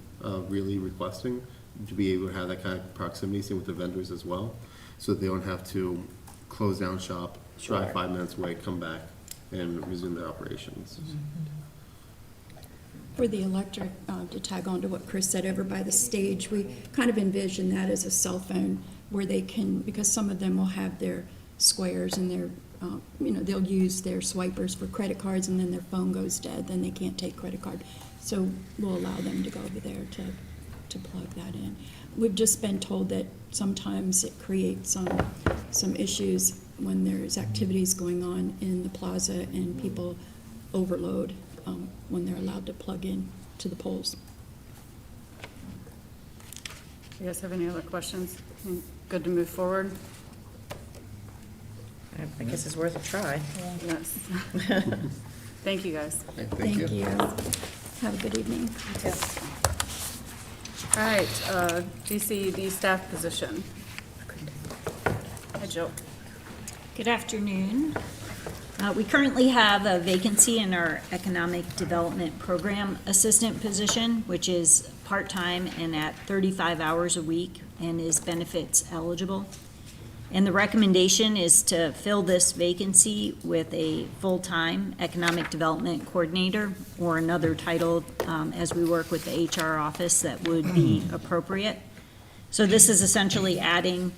really requesting, to be able to have that kind of proximity, same with the vendors as well, so that they don't have to close down shop, drive 5 minutes away, come back, and resume their operations. For the electric, to tag on to what Chris said, over by the stage, we kind of envision that as a cell phone where they can, because some of them will have their squares and their, they'll use their swipers for credit cards, and then their phone goes dead, then they can't take credit card. So we'll allow them to go over there to plug that in. We've just been told that sometimes it creates some issues when there's activities going on in the plaza and people overload when they're allowed to plug in to the poles. You guys have any other questions? Good to move forward? I guess it's worth a try. Yes. Thank you, guys. Thank you. Have a good evening. All right, GCED staff position. Hi, Jill. Good afternoon. We currently have a vacancy in our Economic Development Program Assistant position, which is part-time and at 35 hours a week and is benefits eligible. And the recommendation is to fill this vacancy with a full-time Economic Development Coordinator or another title as we work with the HR office that would be appropriate. So this is essentially adding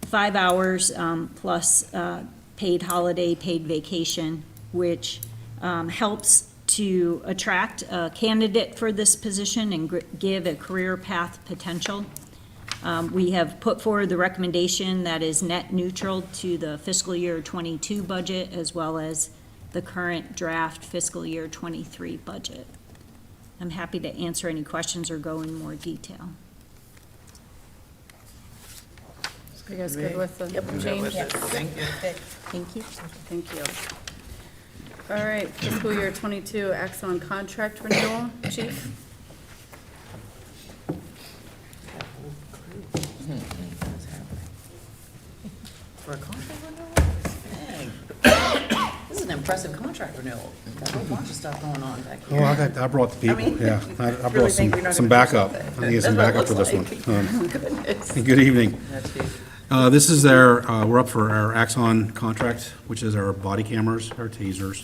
5 hours plus paid holiday, paid vacation, which helps to attract a candidate for this position and give a career path potential. We have put forward the recommendation that is net neutral to the fiscal year '22 budget as well as the current draft fiscal year '23 budget. I'm happy to answer any questions or go in more detail. Are you guys good with the change? Thank you. Thank you. Thank you. All right, fiscal year '22 Axon contract renewal, Chief? For a contract renewal? Dang. This is an impressive contract renewal. Got a whole bunch of stuff going on back here. Well, I brought the people, I mean, yeah. I really brought think we're not some gonna do backup. something. I need some That's what it backup for this looks one. like. Goodness. Good evening. That's good. This is we're up for our Axon contract, which is our body cameras, our tasers,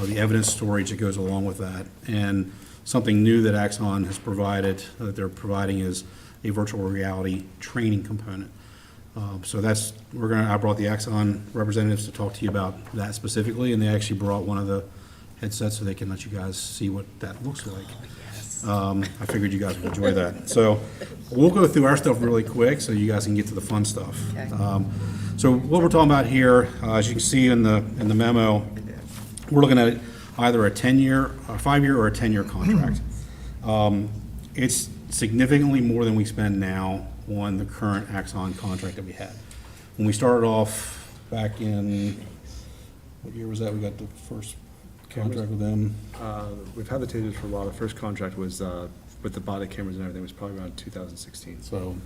the evidence storage that goes along with that. And something new that Axon has provided, that they're providing is a virtual reality training component. So I brought the Axon representatives to talk to you about that specifically, and they actually brought one of the headsets so they can let you guys see what that looks like. I figured you guys would enjoy that. So we'll go through our stuff really quick so you guys can get to the fun stuff. Okay. So what we're talking about here, as you can see in the memo, we're looking at either a 10-year, a 5-year, or a 10-year contract. It's significantly more than we spend now on the current Axon contract that we had. When we started off back in, what year was that? We got the first contract with them. We've had the tasers for a while. The first contract was, with the body cameras and everything, was probably around 2016. So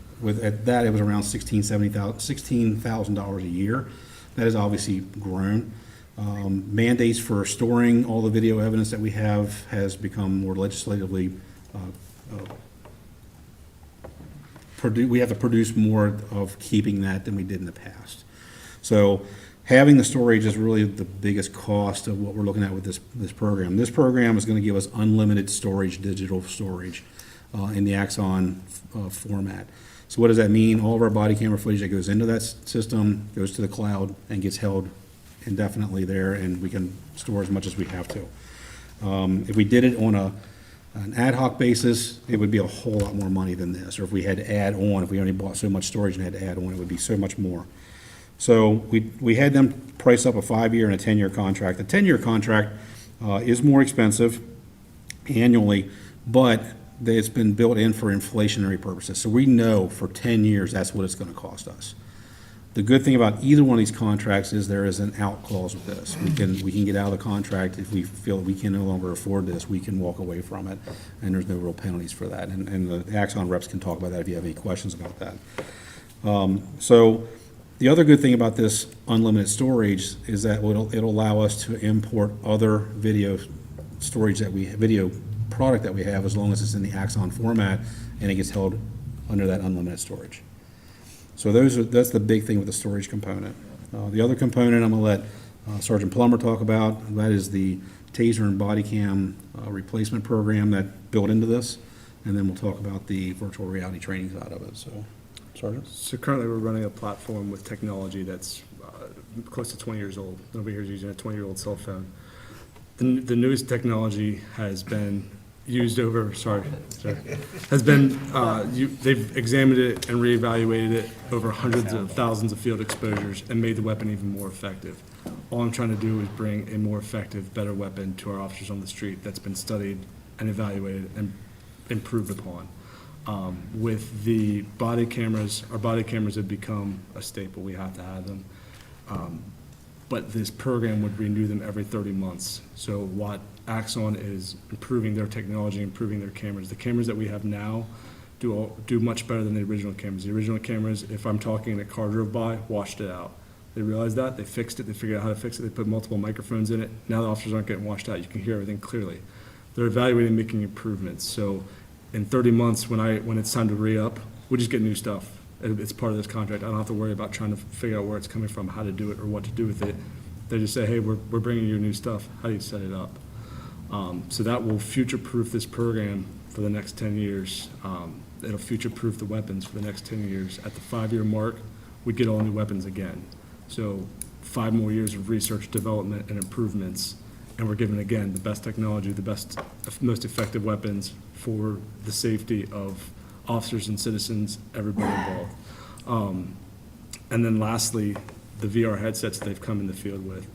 at that, it was around $16,000 a year. That has obviously grown. Mandates for storing all the video evidence that we have has become more legislatively, we have to produce more of keeping that than we did in the past. So having the storage is really the biggest cost of what we're looking at with this program. This program is going to give us unlimited storage, digital storage, in the Axon format. So what does that mean? All of our body camera footage that goes into that system goes to the cloud and gets held indefinitely there, and we can store as much as we have to. If we did it on an ad hoc basis, it would be a whole lot more money than this. Or if we had to add on, if we only bought so much storage and had to add on, it would be so much more. So we had them price up a 5-year and a 10-year contract. The 10-year contract is more expensive annually, but it's been built in for inflationary purposes. So we know for 10 years that's what it's going to cost us. The good thing about either one of these contracts is there is an out clause with this. We can get out of the contract if we feel that we can no longer afford this. We can walk away from it, and there's no real penalties for that. And the Axon reps can talk about that if you have any questions about that. So the other good thing about this unlimited storage is that it'll allow us to import other video storage video product that we have, as long as it's in the Axon format and it gets held under that unlimited storage. So that's the big thing with the storage component. The other component I'm going to let Sergeant Plummer talk about. That is the taser and body cam replacement program that built into this, and then we'll talk about the virtual reality training side of it. So, Sergeant? So currently, we're running a platform with technology that's close to 20 years old. Nobody here is using a 20-year-old cell phone. The newest technology has been used over, they've examined it and reevaluated it over hundreds of thousands of field exposures and made the weapon even more effective. All I'm trying to do is bring a more effective, better weapon to our officers on the street that's been studied and evaluated and improved upon. With the body cameras, our body cameras have become a staple. We have to have them. But this program would renew them every 30 months. So what Axon is improving their technology, improving their cameras. The cameras that we have now do much better than the original cameras. The original cameras, if I'm talking and a car drove by, washed it out. They realized that, they fixed it, they figured out how to fix it, they put multiple microphones in it. Now the officers aren't getting washed out, you can hear everything clearly. They're evaluating making improvements. So in 30 months, when it's time to re-up, we just get new stuff. It's part of this contract. I don't have to worry about trying to figure out where it's coming from, how to do it, or what to do with it. They just say, hey, we're bringing you new stuff. How do you set it up? So that will future-proof this program for the next 10 years. It'll future-proof the weapons for the next 10 years. At the 5-year mark, we get all new weapons again. So 5 more years of research, development, and improvements. And we're given, again, the best technology, the best, most effective weapons for the safety of officers and citizens, everybody involved. And then lastly, the VR headsets they've come in the field with.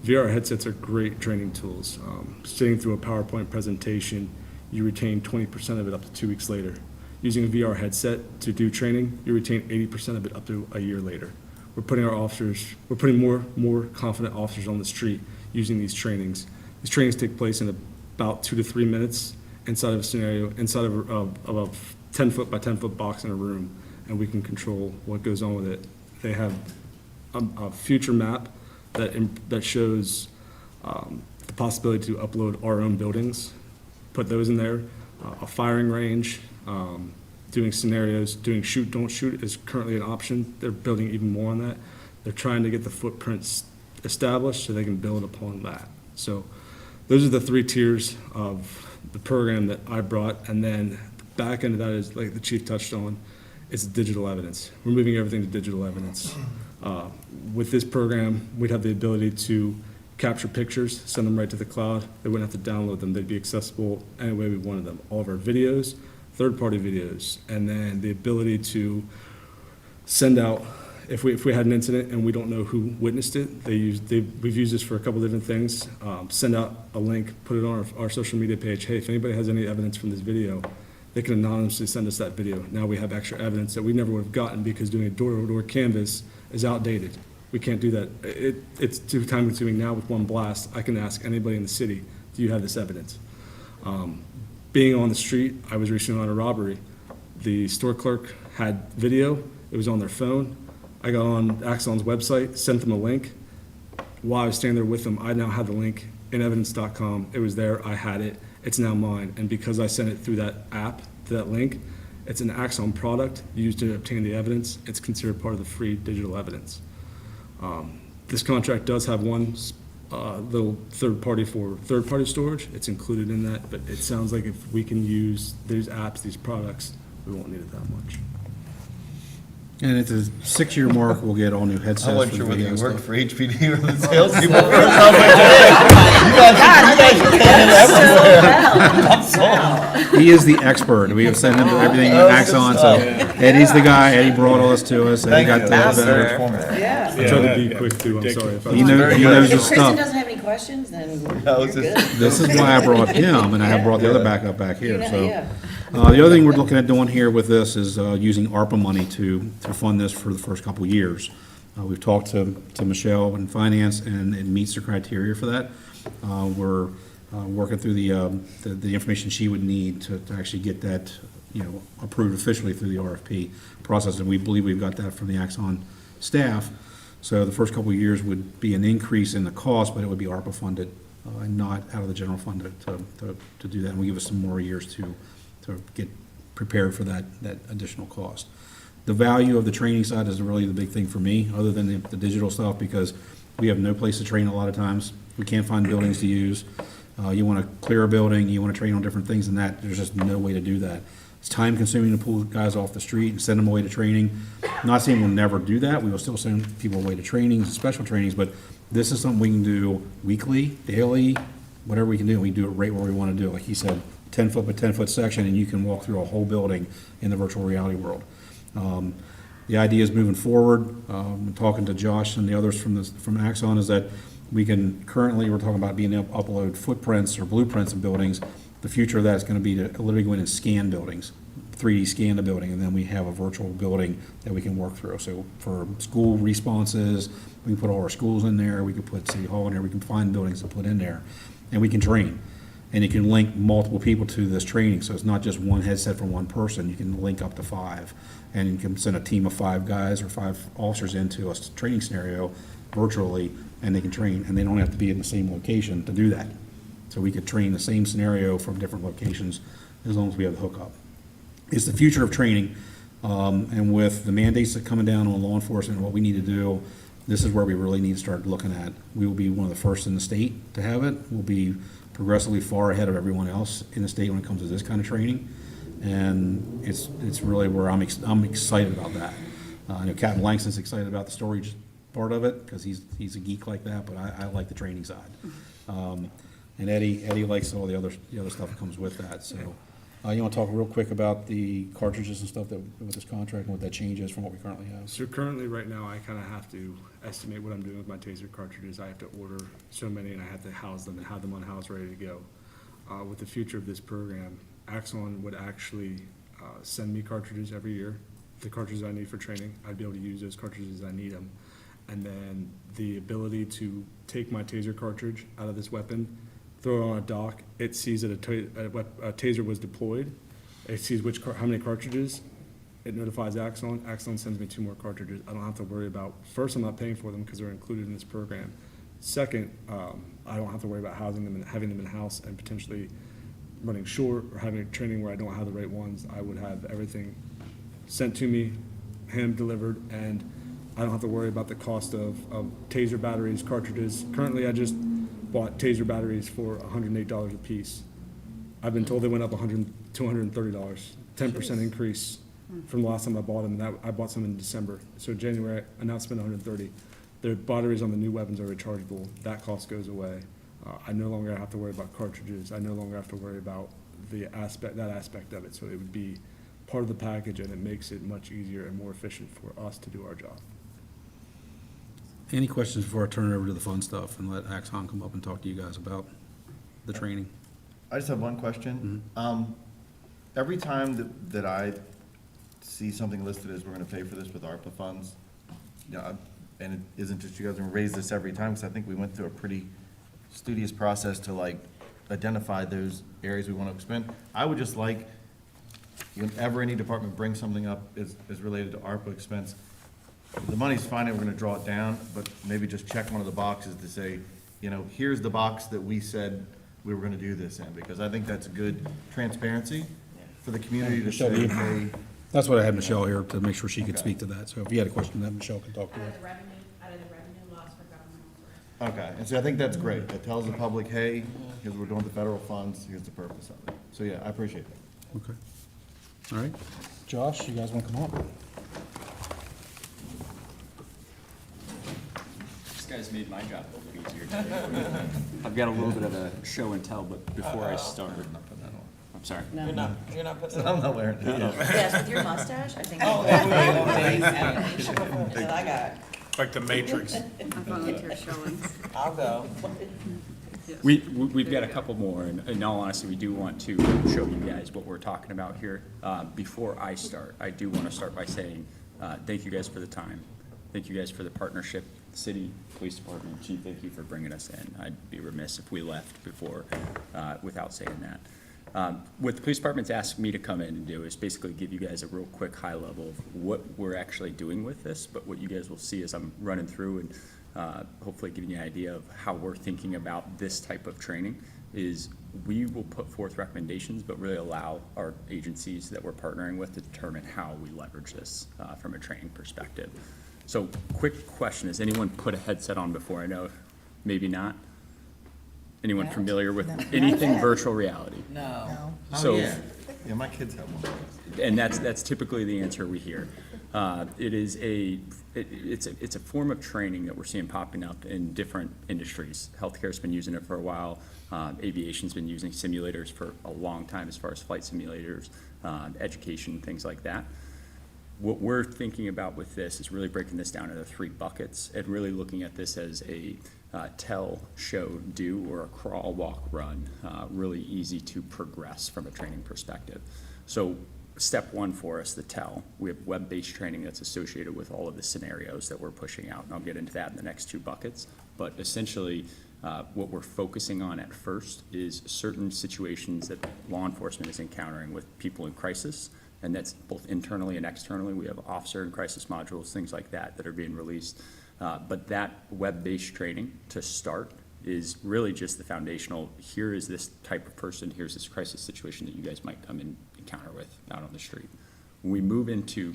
VR headsets are great training tools. Sitting through a PowerPoint presentation, you retain 20% of it up to 2 weeks later. Using a VR headset to do training, you retain 80% of it up to a year later. We're putting more confident officers on the street using these trainings. These trainings take place in about 2 to 3 minutes inside of a scenario, inside of a 10-foot by 10-foot box in a room, and we can control what goes on with it. They have a future map that shows the possibility to upload our own buildings, put those in there, a firing range, doing scenarios, doing shoot, don't shoot is currently an option. They're building even more on that. They're trying to get the footprints established so they can build upon that. So those are the 3 tiers of the program that I brought, and then the back end of that is, like the chief touched on, it's digital evidence. We're moving everything to digital evidence. With this program, we'd have the ability to capture pictures, send them right to the cloud. They wouldn't have to download them. They'd be accessible any way we wanted them. All of our videos, third-party videos, and then the ability to send out, if we had an incident and we don't know who witnessed it, we've used this for a couple different things. Send out a link, put it on our social media page. Hey, if anybody has any evidence from this video, they can anonymously send us that video. Now we have extra evidence that we never would have gotten because doing a door-to-door canvas is outdated. We can't do that. It's too time-consuming now with one blast. I can ask anybody in the city, do you have this evidence? Being on the street, I was recently on a robbery. The store clerk had video. It was on their phone. I got on Axon's website, sent them a link. While I was standing there with them, I now had the link in evidence.com. It was there. I had it. It's now mine. And because I sent it through that app, to that link, it's an Axon product used to obtain the evidence. It's considered part of the free digital evidence. This contract does have one little third-party for third-party storage. It's included in that, but it sounds like if we can use these apps, these products, we won't need it that much. And at the 6-year mark, we'll get all new headsets. I wasn't for sure the whether you video worked stuff. for HPD or the salespeople. You guys are getting everywhere. I'm sold. He is the expert. We have sent him everything on Axon, so Eddie's the guy. Eddie brought all this to us. Eddie Thank got you. the That was very better. informative. Yeah. I tried to be quick too, I'm sorry. if I He was- knows his If Kristen stuff. doesn't have any questions, then I was you're just- good. This is why I brought him, and I have brought the other backup back here, Yeah, so. yeah. The other thing we're looking at doing here with this is using ARPA money to fund this for the first couple of years. We've talked to Michelle in finance, and it meets the criteria for that. We're working through the information she would need to actually get that, approved officially through the RFP process, and we believe we've got that from the Axon staff. So the first couple of years would be an increase in the cost, but it would be ARPA funded, and not out of the general fund to do that, and we give us some more years to get prepared for that additional cost. The value of the training side is really the big thing for me, other than the digital stuff, because we have no place to train a lot of times. We can't find buildings to use. You want to clear a building, you want to train on different things than that, there's just no way to do that. It's time consuming to pull guys off the street and send them away to training. Not saying we'll never do that, we will still send people away to trainings and special trainings, but this is something we can do weekly, daily, whatever we can do. We can do it right where we want to do it. Like he said, 10-foot by 10-foot section, and you can walk through a whole building in the virtual reality world. The idea is moving forward, talking to Josh and the others from Axon, is that we can currently, we're talking about being able to upload footprints or blueprints of buildings. The future of that is going to be to literally go in and scan buildings, 3D scan the building, and then we have a virtual building that we can work through. So for school responses, we can put all our schools in there, we can put City Hall in there, we can find buildings to put in there, and we can train. And you can link multiple people to this training, so it's not just one headset for one person. You can link up to 5, and you can send a team of 5 guys or 5 officers into a training scenario virtually, and they can train, and they don't have to be in the same location to do that. So we could train the same scenario from different locations as long as we have the hookup. It's the future of training, and with the mandates that are coming down on law enforcement and what we need to do, this is where we really need to start looking at. We will be one of the first in the state to have it. We'll be progressively far ahead of everyone else in the state when it comes to this kind of training, and it's really where I'm excited about that. I know Captain Langston's excited about the storage part of it, because he's a geek like that, but I like the training side. And Eddie likes all the other stuff that comes with that, so. You want to talk real quick about the cartridges and stuff that, with this contract, and what that changes from what we currently have? So currently, right now, I kind of have to estimate what I'm doing with my taser cartridges. I have to order so many, and I have to house them and have them unhoused, ready to go. With the future of this program, Axon would actually send me cartridges every year, the cartridges I need for training. I'd be able to use those cartridges as I need them. And then the ability to take my taser cartridge out of this weapon, throw it on a dock, it sees that a taser was deployed, it sees how many cartridges, it notifies Axon sends me 2 more cartridges. I don't have to worry about, first, I'm not paying for them because they're included in this program. Second, I don't have to worry about housing them and having them in-house and potentially running short or having training where I don't have the right ones. I would have everything sent to me, hand delivered, and I don't have to worry about the cost of taser batteries, cartridges. Currently, I just bought taser batteries for $108 a piece. I've been told they went up $230, 10% increase from the last time I bought them, and I bought some in December. So January, I now spent $130. The batteries on the new weapons are rechargeable. That cost goes away. I no longer have to worry about cartridges. I no longer have to worry about that aspect of it. So it would be part of the package, and it makes it much easier and more efficient for us to do our job. Any questions before I turn it over to the fun stuff and let Axon come up and talk to you guys about the training? I just have one question. Every time that I see something listed as we're gonna pay for this with ARPA funds, you know, and it isn't just you guys, gonna raise this every time, because I think we went through a pretty studious process to like identify those areas we want to expend. I would just like, whenever any department brings something up is related to ARPA expense, the money's fine and we're gonna draw it down, but maybe just check one of the boxes to say, you know, here's the box that we said we were gonna do this in, because I think that's good transparency for the community to say, hey. That's what I had Michelle here to make sure she could speak to that. So if you had a question, then Michelle can talk to Out it. of the revenue loss for governmental. Okay, and so I think that's great. It tells the public, hey, here's what we're doing with the federal funds, here's the purpose of it. So yeah, I appreciate that. Okay. All right. Josh, you guys want to come up? This guy's made my job a little easier today. I've got a little bit of a show and tell, but before I start, I'm sorry. No. You're not putting it I'm on? not wearing it. Yes, with your mustache, I think. Oh, okay. You should go first. Then I got it. Like the Matrix. I'm volunteer showing. I'll go. We've got a couple more, and in all honesty, we do want to show you guys what we're talking about here. Before I start, I do want to start by saying, thank you guys for the time. Thank you guys for the partnership. City, Police Department, Chief, thank you for bringing us in. I'd be remiss if we left before, without saying that. What the police department's asked me to come in and do is basically give you guys a real quick high level of what we're actually doing with this, but what you guys will see as I'm running through and hopefully giving you an idea of how we're thinking about this type of training is we will put forth recommendations, but really allow our agencies that we're partnering with to determine how we leverage this from a training perspective. So quick question, has anyone put a headset on before? I know maybe not. Anyone familiar with anything virtual reality? No. So, Yeah, my kids have one. and that's typically the answer we hear. It's a form of training that we're seeing popping up in different industries. Healthcare's been using it for a while. Aviation's been using simulators for a long time as far as flight simulators, education, things like that. What we're thinking about with this is really breaking this down into 3 buckets and really looking at this as a tell, show, do, or a crawl, walk, run. Really easy to progress from a training perspective. So step 1 for us, the tell. We have web-based training that's associated with all of the scenarios that we're pushing out, and I'll get into that in the next 2 buckets. But essentially, what we're focusing on at first is certain situations that law enforcement is encountering with people in crisis, and that's both internally and externally. We have officer and crisis modules, things like that are being released. But that web-based training to start is really just the foundational, here is this type of person, here's this crisis situation that you guys might come and encounter with out on the street. When we move into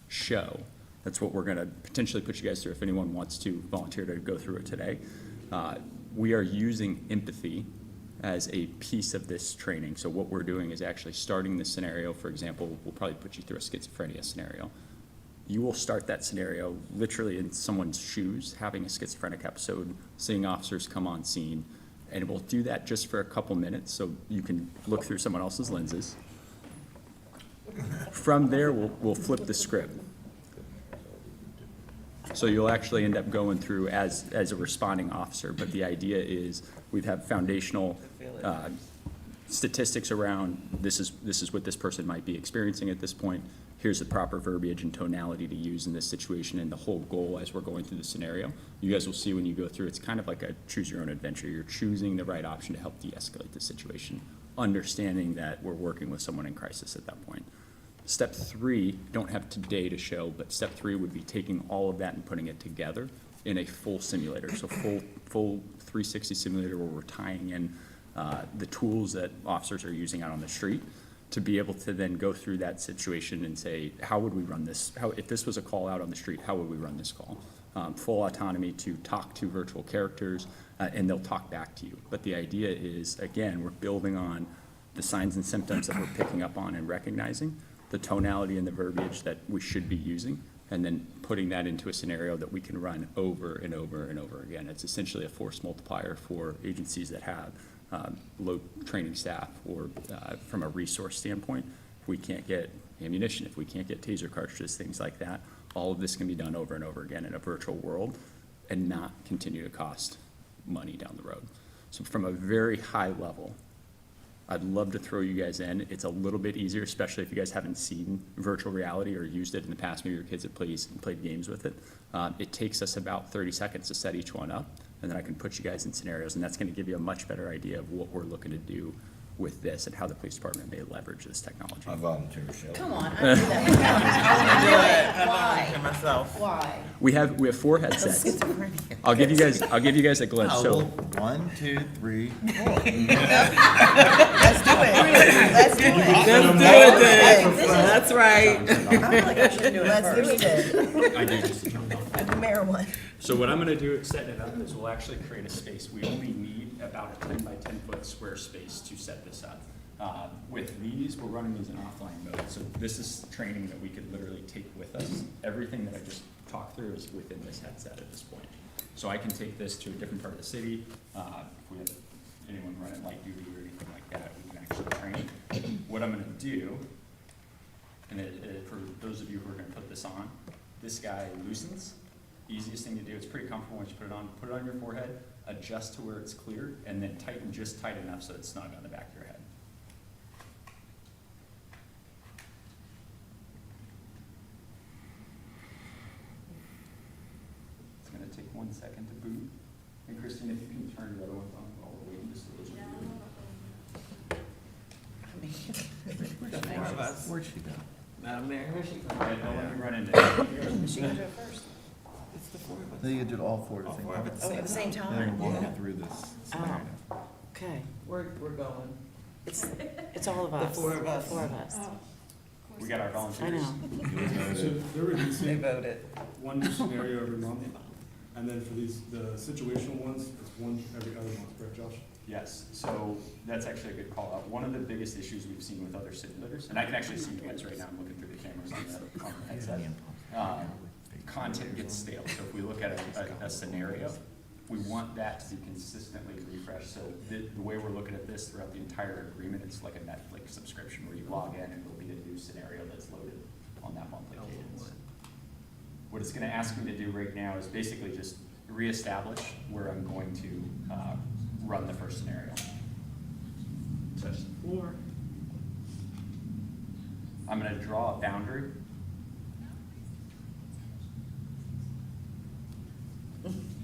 show, that's what we're gonna potentially put you guys through if anyone wants to volunteer to go through it today. We are using empathy as a piece of this training. So what we're doing is actually starting the scenario. For example, we'll probably put you through a schizophrenia scenario. you will start that scenario literally in someone's shoes, having a schizophrenic episode, seeing officers come on scene, and we'll do that just for a couple minutes so you can look through someone else's lenses. From there, we'll flip the script. So you'll actually end up going through as a responding officer, but the idea is we'd have foundational statistics around this is what this person might be experiencing at this point. Here's the proper verbiage and tonality to use in this situation, and the whole goal as we're going through the scenario. You guys will see when you go through, it's kind of like a choose your own adventure. You're choosing the right option to help de-escalate the situation, understanding that we're working with someone in crisis at that point. Step 3, don't have today to show, but step 3 would be taking all of that and putting it together in a full simulator. So full 360 simulator where we're tying in the tools that officers are using out on the street to be able to then go through that situation and say, how would we run this? If this was a call out on the street, how would we run this call? Full autonomy to talk to virtual characters, and they'll talk back to you. But the idea is, again, we're building on the signs and symptoms that we're picking up on and recognizing, the tonality and the verbiage that we should be using, and then putting that into a scenario that we can run over and over and over again. It's essentially a force multiplier for agencies that have low training staff, or from a resource standpoint, if we can't get ammunition, if we can't get taser cartridges, things like that, all of this can be done over and over again in a virtual world and not continue to cost money down the road. So from a very high level, I'd love to throw you guys in. It's a little bit easier, especially if you guys haven't seen virtual reality or used it in the past. Maybe your kids have played games with it. It takes us about 30 seconds to set each one up, and then I can put you guys in scenarios, and that's going to give you a much better idea of what we're looking to do with this and how the police department may leverage this technology. I volunteer, Shelley. Come on, I do that. I want to do it. Why? myself. Why? We have 4 headsets. I'll give you guys a glimpse. Oh, So well, 1, 2, 3, 4. Let's do it. Let's do it. That's right. I feel like I should do it first. I do just I do mayor one. So what I'm gonna do, setting it up, is we'll actually create a space. We only need about a 10 by 10 foot square space to set this up. With these, we're running these in offline mode. So this is training that we could literally take with us. Everything that I just talked through is within this headset at this point. So I can take this to a different part of the city. If we have anyone running light duty or anything like that, we can actually train. What I'm gonna do, and for those of you who are gonna put this on, this guy loosens. Easiest thing to do, it's pretty comfortable once you put it on your forehead, adjust to where it's clear, and then tighten just tight enough so it's snug on the back of your head. It's gonna take 1 second to boot. And Christine, if you can turn your other one on while we're waiting, just so those of you. Where'd she go? Madam Mayor? Yeah, don't let me run into it. She can do it first. It's the 4 of us. Then you can do all 4 at the same All 4 time. Oh, at the same time? They're walking through this scenario. Okay, We're going. it's all of us. The 4 of us. 4 of us. We got our I volunteers. know. So they're They releasing voted. one new scenario every month, and then for the situational ones, it's one every other month, correct, Josh? Yes, so that's actually a good call out. One of the biggest issues we've seen with other simulators, and I can actually see you guys right now, I'm looking through the cameras on the headset. Content gets stale, so if we look at a scenario, we want that to be consistently refreshed. So the way we're looking at this throughout the entire agreement, it's like a Netflix subscription where you log in and it'll be a new scenario that's loaded on that monthly cadence. What it's gonna ask me to do right now is basically just reestablish where I'm going to run the first scenario. Touch the floor. I'm gonna draw a boundary.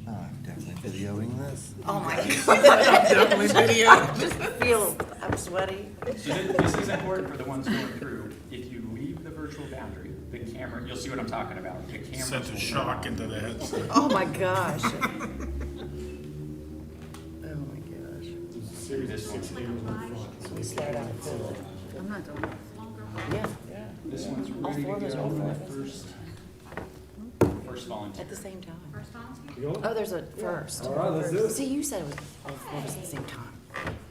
I'm definitely videoing this. Oh my God. Definitely video. I'm sweaty. So this is important for the ones going through. If you leave the virtual boundary, the camera, you'll see what I'm talking about. The camera Such a shock into the headset. Oh my gosh. Oh my gosh. This one. We start out full. I'm not doing it. Yeah. This one's All ready 4 to of us go are for all the 4 of us. first volunteer. At the same time. You going? Oh, there's a first. All right, let's do it. See, you said it was all 4 of us at the same time.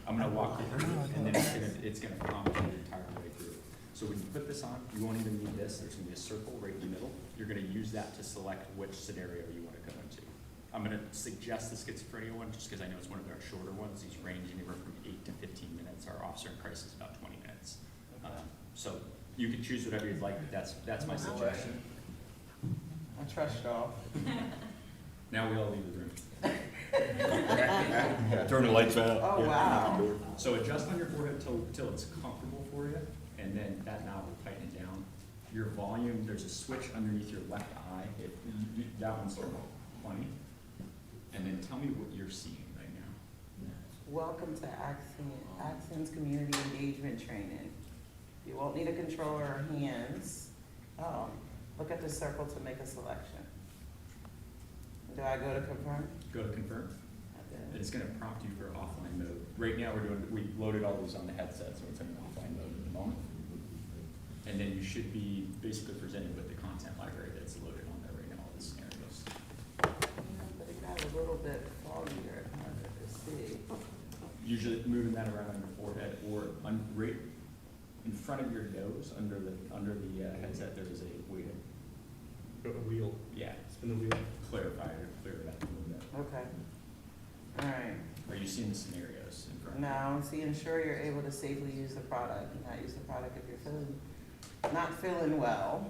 I'm gonna walk you through, and then it's gonna prompt you the entire way through. So when you put this on, you won't even need this, there's gonna be a circle right in the middle. You're gonna use that to select which scenario you wanna go into. I'm gonna suggest the schizophrenia one, just because I know it's one of our shorter ones. These range anywhere from 8 to 15 minutes. Our officer in crisis is about 20 minutes. So you can choose whatever you'd like, but that's my suggestion. I trust y'all. Now we all leave the room. Turn the lights out. Oh, wow. So adjust on your forehead till it's comfortable for you, and then that knob will tighten it down. Your volume, there's a switch underneath your left eye. That one's plenty. And then tell me what you're seeing right now. Welcome to Accents Community Engagement Training. You won't need a controller or hands. Look at the circle to make a selection. Do I go to confirm? Go to confirm. I And did. it's gonna prompt you for offline mode. Right now, we loaded all these on the headset, so it's in offline mode at the moment. And then you should be basically presented with the content library that's loaded on there right now, all the scenarios. But it got a little bit foggier, harder to see. Usually moving that around on your forehead or right in front of your nose, under the headset, there is a way to, A wheel, yeah, spin the wheel. clarify or clear it up a little bit. Okay. All right. Are you seeing the scenarios in front of you? Now, see, ensure you're able to safely use the product, and not use the product if you're not feeling well.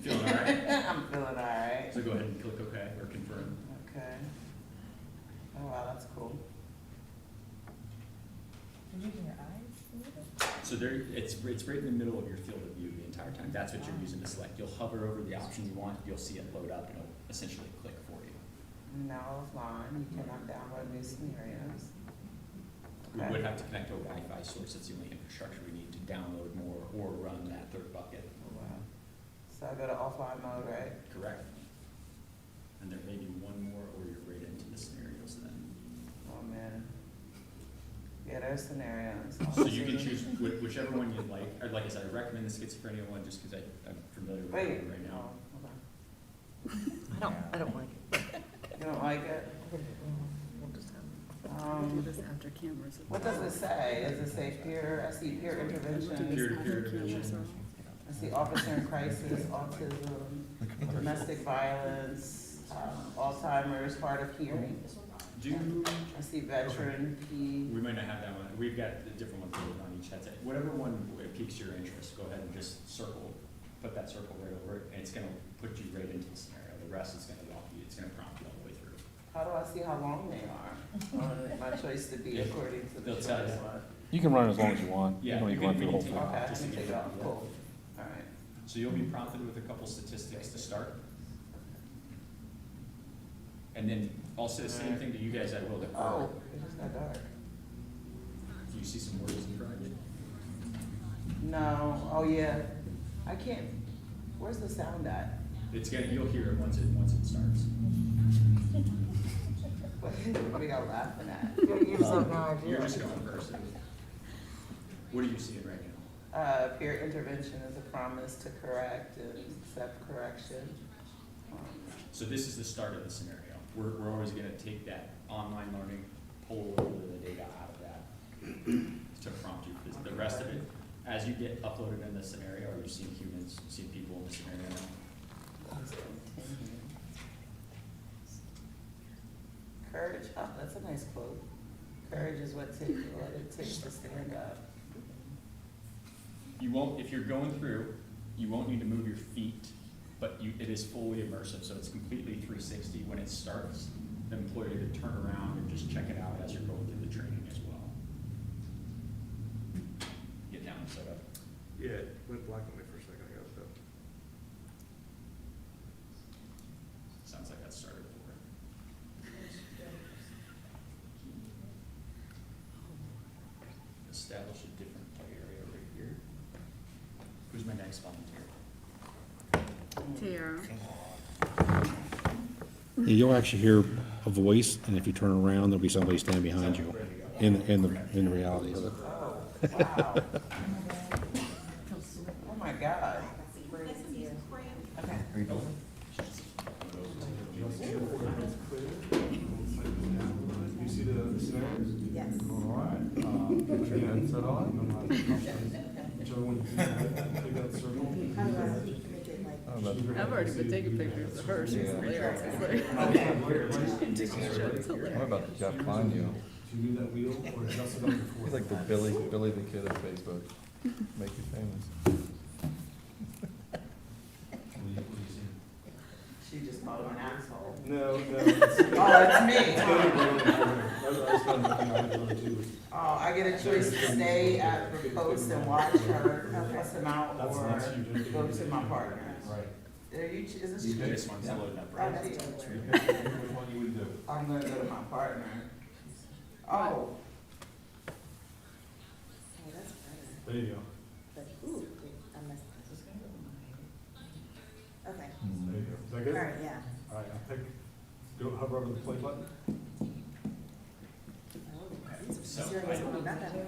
Feeling all right? I'm feeling all right. So go ahead and click OK or confirm. Okay. Oh, wow, that's cool. So there, it's right in the middle of your field of view the entire time. That's what you're using to select. You'll hover over the option you want, you'll see it load up, and it'll essentially click for you. No, offline, you cannot download new scenarios. We Okay. would have to connect to a Wi-Fi source. That's the only infrastructure we need to download more or run that third bucket. Oh, wow. So I go to offline mode, right? Correct. And there may be one more, or you're right into the scenarios then. Oh, man. Yeah, there's scenarios. So you can choose whichever one you'd like. Or like I said, I recommend the schizophrenia one just because I'm familiar with Wait. it right now. Oh, hold on. I don't like it. You don't like it? We'll do this after cameras. What does it say? Does it say peer, I see peer intervention. Peer-to-peer intervention. I see officer in crisis, autism, domestic violence, Alzheimer's, hard of hearing. I see veteran, We might not have that one. We've got a different one for on each headset. Whatever one piques your interest, go ahead and just put that circle right over it, and it's gonna put you right into the scenario. The rest is gonna walk you, it's gonna prompt you all the way through. How do I see how long they are? Or my choice to be according to the They'll tell shortest you. one? You can run as long as you want. Yeah, You don't need to run through the whole thing. Okay, Just to let me get take it it off, out, yeah. cool. All right. So you'll be prompted with a couple statistics to start. And then also the same thing to you guys, I will. Oh, it just got dark. Do you see some words in front of you? No, oh yeah, I can't, where's the sound at? You'll hear it once it starts. What are y'all laughing at? You're just going first. What are you seeing right now? Peer intervention is a promise to correct and accept correction. So this is the start of the scenario. We're always gonna take that online learning, pull a little bit of the data out of that to prompt you. Because the rest of it, as you get uploaded in the scenario, are you seeing humans, seeing people in the scenario now? Courage, oh, that's a nice quote. Courage is what it takes to stand up. You won't, if you're going through, you won't need to move your feet, but it is fully immersive, so it's completely 360. When it starts, the employee to turn around and just check it out as you're going through the training as well. Get down and set up. Yeah, it went black on me for a second ago, so. Sounds like that started for it. Establish a different play area right here. Who's my next volunteer? Tiara. You'll actually hear a voice, and if you turn around, there'll be somebody standing behind you in reality. Oh, wow. Oh my God. Okay. You see the scenarios? Yes. All right. Put your headset on. Whichever one you pick out the circle. How do I make it like? I've already been taking pictures of her, she's hilarious. What about the Jeff Klein, Do you need that wheel or just about before? He's like the Billy the Kid of Facebook. Make you famous. She just called him an asshole. No. Oh, it's me. Oh, I get a choice to stay at the post and watch her cuss him out or go to my partner. Right. Are you, is this you? This one's loading up, Oh, right? that's Which one you would do? I'm gonna go to my partner. Oh, That's better. There you go. But, ooh, wait, I messed this. Okay, There you go. Is that all good? right, yeah. All right, I'll pick, go hover over the play button. Oh, these are serious, oh, not that one.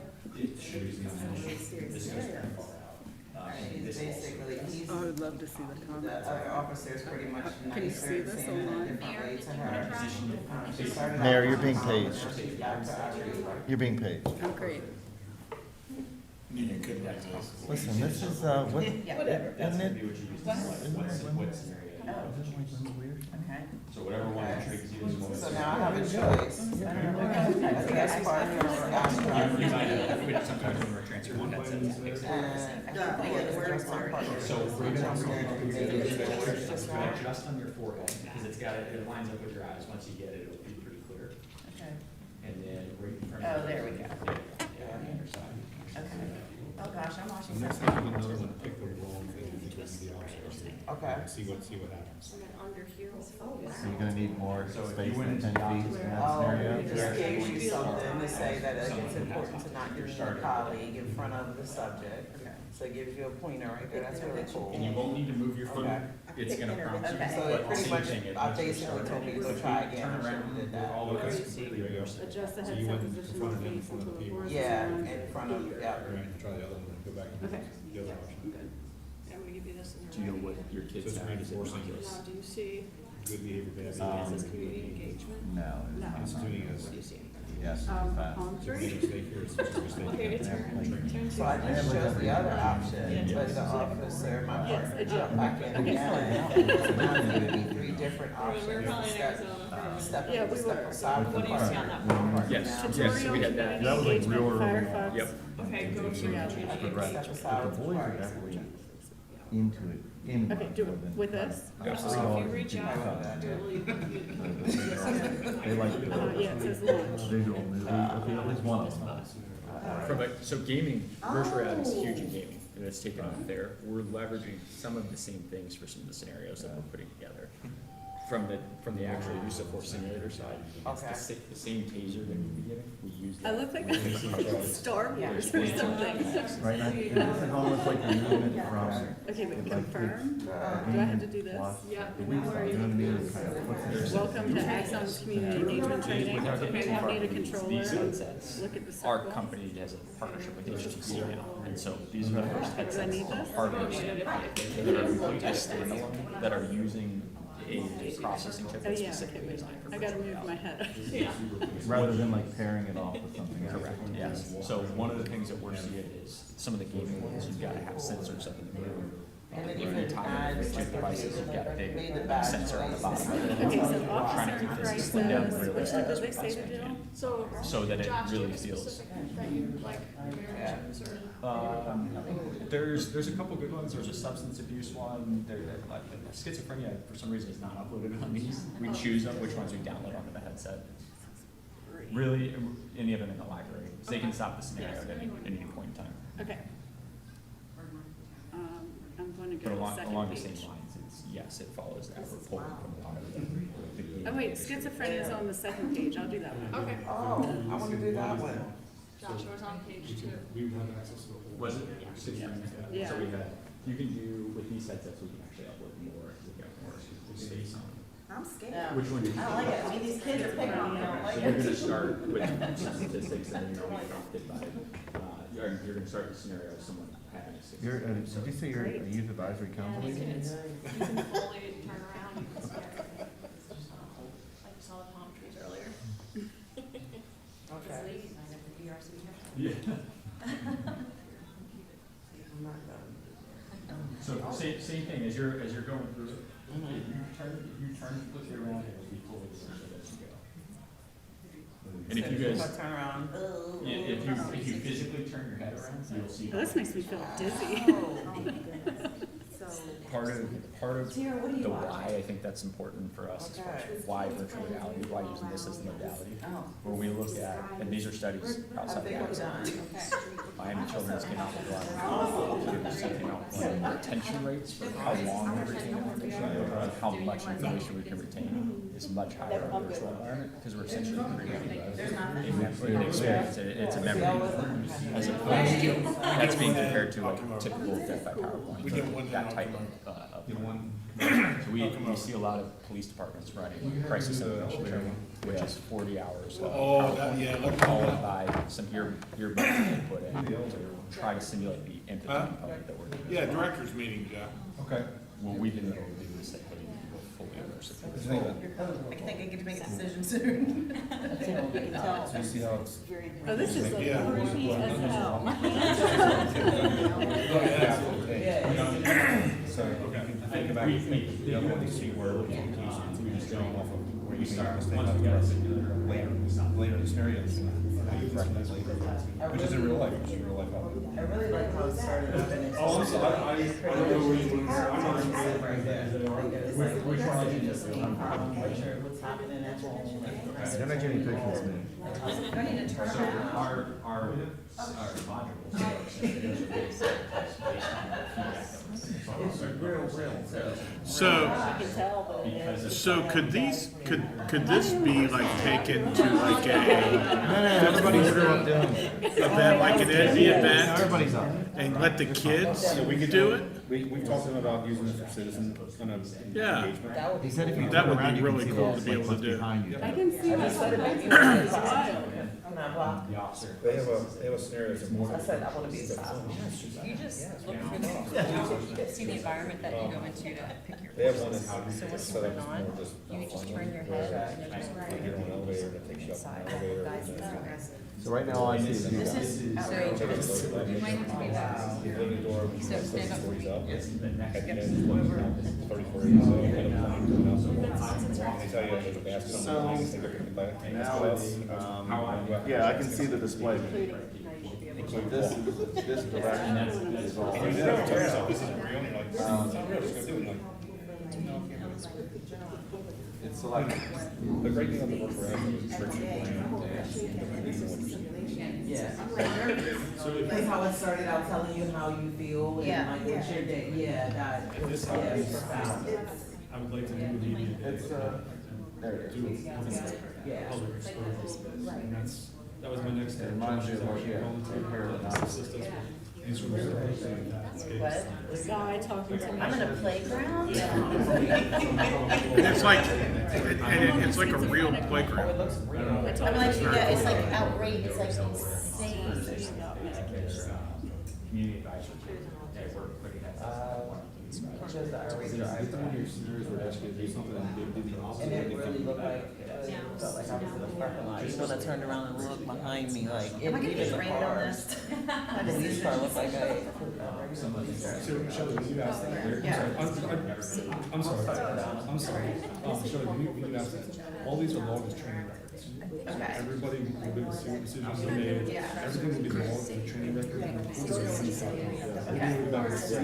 Serious scenarios. he's basically, he's, I would love to see the the comments. other officer is pretty much Can you see nicer, this saying it online? a different way to her. She started Mayor, out you're being calm, paged. she's back to actually like, You're being paid. Oh, great. Listen, this is, what, isn't it? Whatever. Isn't it Oh, weird? okay. So whatever one intrigues you is one. so now I have a choice. I guess partner or abstract. Sometimes when we're transferring headsets, it makes it. And where's my partner? So we're gonna Just now. just on your forehead, because it's got, it lines up with your eyes. Once you get it, it'll be pretty clear. Okay. And then right in front Oh, of. there we go. Yeah, on the other side. Okay. Oh, gosh, I'm watching Next something. time you another one, pick the wrong thing. You can do the opposite. Okay. See what happens. And then under here. Oh, So wow. you're gonna need more So if space you went than into 10 feet in that Oh, scenario? it just gives you something to say that it's important to not demean a colleague in front of the subject. So it gives you a pointer right there, that's really cool. And you won't need to move your foot. Okay. It's gonna prompt you. Okay. So it pretty Same much, thing, it I makes you basically start. told me to go try again, I should have did that. All of us, there you go. Adjust the So you headset went in position front of of the him, in face front of until the the people. board is Yeah, aligned. in front of, yeah. All right, try the other one, go back and Okay. the other option. Good. I'm gonna give you this in Do you know what your So kids it's have? Is it reinforcing ridiculous? Now, do you see, Good behavior, bad this behavior. is community engagement? No. it's not. Instituting is, What do you see? Yes, Palm it's a tree? mistake here, it's a mistake. Okay, turn So I just chose the other option, but the officer, my partner, jumped back in again. So now it's gonna be three different options. We're probably in Step Arizona. step aside with the What do you see on partner. that one? Yes, yes, we had that. That was like real early on. Yep. Okay, go to community But engagement. right, but the boys are definitely into it. Okay, do it with this? So if you reach out, really, They like the Yeah, it says launch. visual movie, okay, at least one of them. From a, so gaming, virtual reality is huge in gaming, and it's taken off there. We're leveraging some of the same things for some of the scenarios that we're putting together. From the actual use of force simulator side, it's Okay. the same taser that we'd be getting, we use I that. look like We use it. Star Wars or something. Right, and this is almost like the movement from. Okay, but like, confirm, it's, do I have to do this? plus Yeah. the weeks, you know what I mean? It's kind of puts it- Welcome to Axon's community engagement training. Okay, I need a controller. These headsets, Look at the our circle. company has a partnership with HTC now, and so these are the first headsets I need this? partners that are completely standalone, that are using a processing chip Oh, that's yeah, specifically okay, designed for I gotta virtual move my reality. head. Rather than like pairing it off with something else. Correct, yes. So one of the things that we're seeing is some of the gaming ones, you've gotta have sensors up in the room. And then When you you can tie add it to like devices, you've got a made the big badge sensor on the bottom of it. Okay, so Trying to officer keep this crisis, slimmed down which realistic did as they say possible. to do? So that it really feels. That you like, variations or? There's a couple good ones. There's a substance abuse one. Like schizophrenia, for some reason, is not uploaded on these. We choose them, which ones we download onto the headset. Really, any of them in the library, so they can stop the scenario at any point in time. Okay. I'm going to But go to the along second the same page. lines, it's, yes, it follows that. We're pulling from a lot of the. Oh, wait, schizophrenia is on the second page, I'll do that one. Okay. Oh, I wanna do that one. Joshua's on page 2. We would have access to the whole. Was it? Yeah. So we had, you can do, with these headsets, we can actually upload more, we got more space on. I'm scared. Which one do you? I don't like it. I mean, these kids are picking on me. I don't like So you're it. gonna start with some statistics and then you're gonna be prompted by, you're gonna start the scenario of someone having a You're, system. did you say you're a youth advisory council These meeting? kids, you can fully turn around, you can stare. Like you saw the palm trees earlier. Okay. Ladies night at the VRC. Yeah. Same thing, as you're going through it, if you turn quickly around, it'll be fully as you go. And if you guys, Turn around. if you physically turn your head around, you'll see. This makes me feel dizzy. Part of the why, I think that's important for us, as far as why virtual reality, why using this as the modality. Where we look at, and these are studies outside of Arizona. Miami Children's came out with one, UC came out with one. Retention rates for how long we retain information, and how much information we can retain is much higher in a virtual environment, because we're essentially creating an experience, it's a memory. As opposed to, that's being compared to like typical death by PowerPoint, that type of. So we see a lot of police departments running crisis intervention training, which is 40 hours. Followed by some earbuds they put in to try to simulate the empathy component that we're doing. Yeah, director's meeting, Jeff. Okay. What we've been able to do is say, hey, we're fully immersive. I think I get to make a decision soon. So you see how it's. Oh, this is like Yeah. corny as hell. So you can think about the other one, you see where we just going off of where you start to think about later the scenarios. How you recognize later, which is in real life, which is real life. I really like how it started off and it's. Oh, I'm sorry, I don't know where you were. I'm not Right there. It's like, which one is just being problem, make sure what's happening at home. Don't make any pictures, man. Our modules are based So could this be like taken to like a Everybody grew up doing it. event, like an the event, Everybody's up. and let the kids do it? We've talked to them about using it for citizen kind of Yeah. engagement. He said if you That turn would be around, you can really see cool what's to be able to what's do. behind you. I can see I that. just said it made me feel like it's wild. I'm not blocked. the officer. They have a scenario that's more. I said I wanna be a child. You just look for the, see the environment that you go into to pick your They have one courses. that's So when set you up turn as on, more just. you just turn your head and you just You're on an elevator and it takes you up an elevator. and then- So right now, all I see is you This guys. is outrageous. You might have to be loud. Living door, So stand up. stories up. Head in, 34 years old, and a plane coming out. They tell you there's a basket on the plane, they go pick it back. Now it's, yeah, I can see the display. So this direction is all. And you never tell yourself this isn't real, and you're like, it's not real, just go do it. Like, It's selective. the great thing about the work we're having is tricks your brain. Yeah. That's how it started out, telling you how you feel and like what's your day, yeah, that, This yeah, happens. it's profound. I would like to do immediate. It's, there it Do is. Yeah. public exposure. And that was my next step. It reminds you of what you Volunteer systems. The guy talking to me. I'm in a playground? It's like, and it's like a real playground. I'm like, yeah, it's like outrageous, it's like insane. Community advisory. They work pretty Just the outrage drive. And it really looked like, felt like I was in the parking lot, even when I turned around and looked behind me, like, Am I gonna even get the framed on cars. this? The police car looked like a. So, Shelley, when you asked that, I'm sorry, Shelley, when you asked that, all these are logged as training records. So everybody will be able to see what decisions are made, everything will be logged in training record. Everything will be back to see,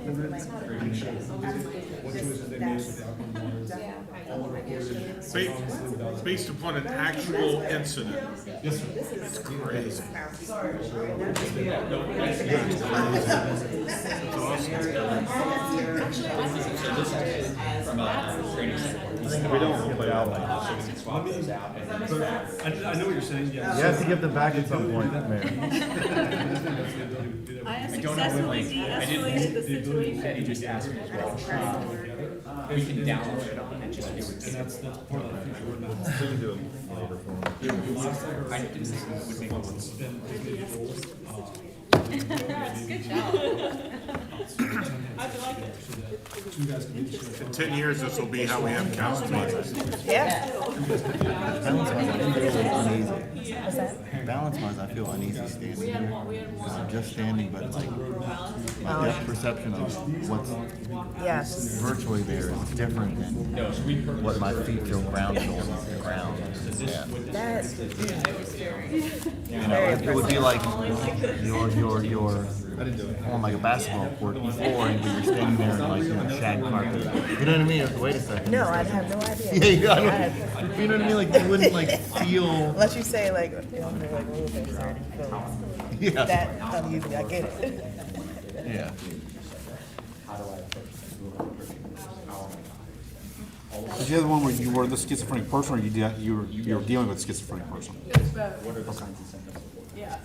everything's recorded, we can show who did it, what choices they made, what the outcome was, all recorded. honestly, without- Based upon an actual incident. Yes, sir. It's crazy. We don't play out like this. I know what you're saying, yeah. You have to give them back at some point, man. I have successfully de-escalated the situation. And he just asked me as well. We can download it on and just do it. And that's part of the future roadmap. We can do it later for them. I didn't think it would make sense. Then just make it goals. Good job. How'd you like it? You guys can each share. In 10 years, this will be how we have council meetings. Yeah. That one's uneasy. Balance-wise, I feel uneasy standing here, because I'm just standing, but like, my depth perception of what's virtually there is different than what my feet feel grounded on the ground. Yeah. You know, it would be like you're on like a basketball court before, and you're standing there in like, shag carpet. You know what I mean? Wait a second. No, I'd have no idea. Yeah, you know what I mean? Like, you wouldn't like feel. Unless you say like, like, oh, there's already films. Yeah. That unusually, I get it. Yeah. Was the other one where you were the schizophrenic person, or you were dealing with a schizophrenic person? Yeah.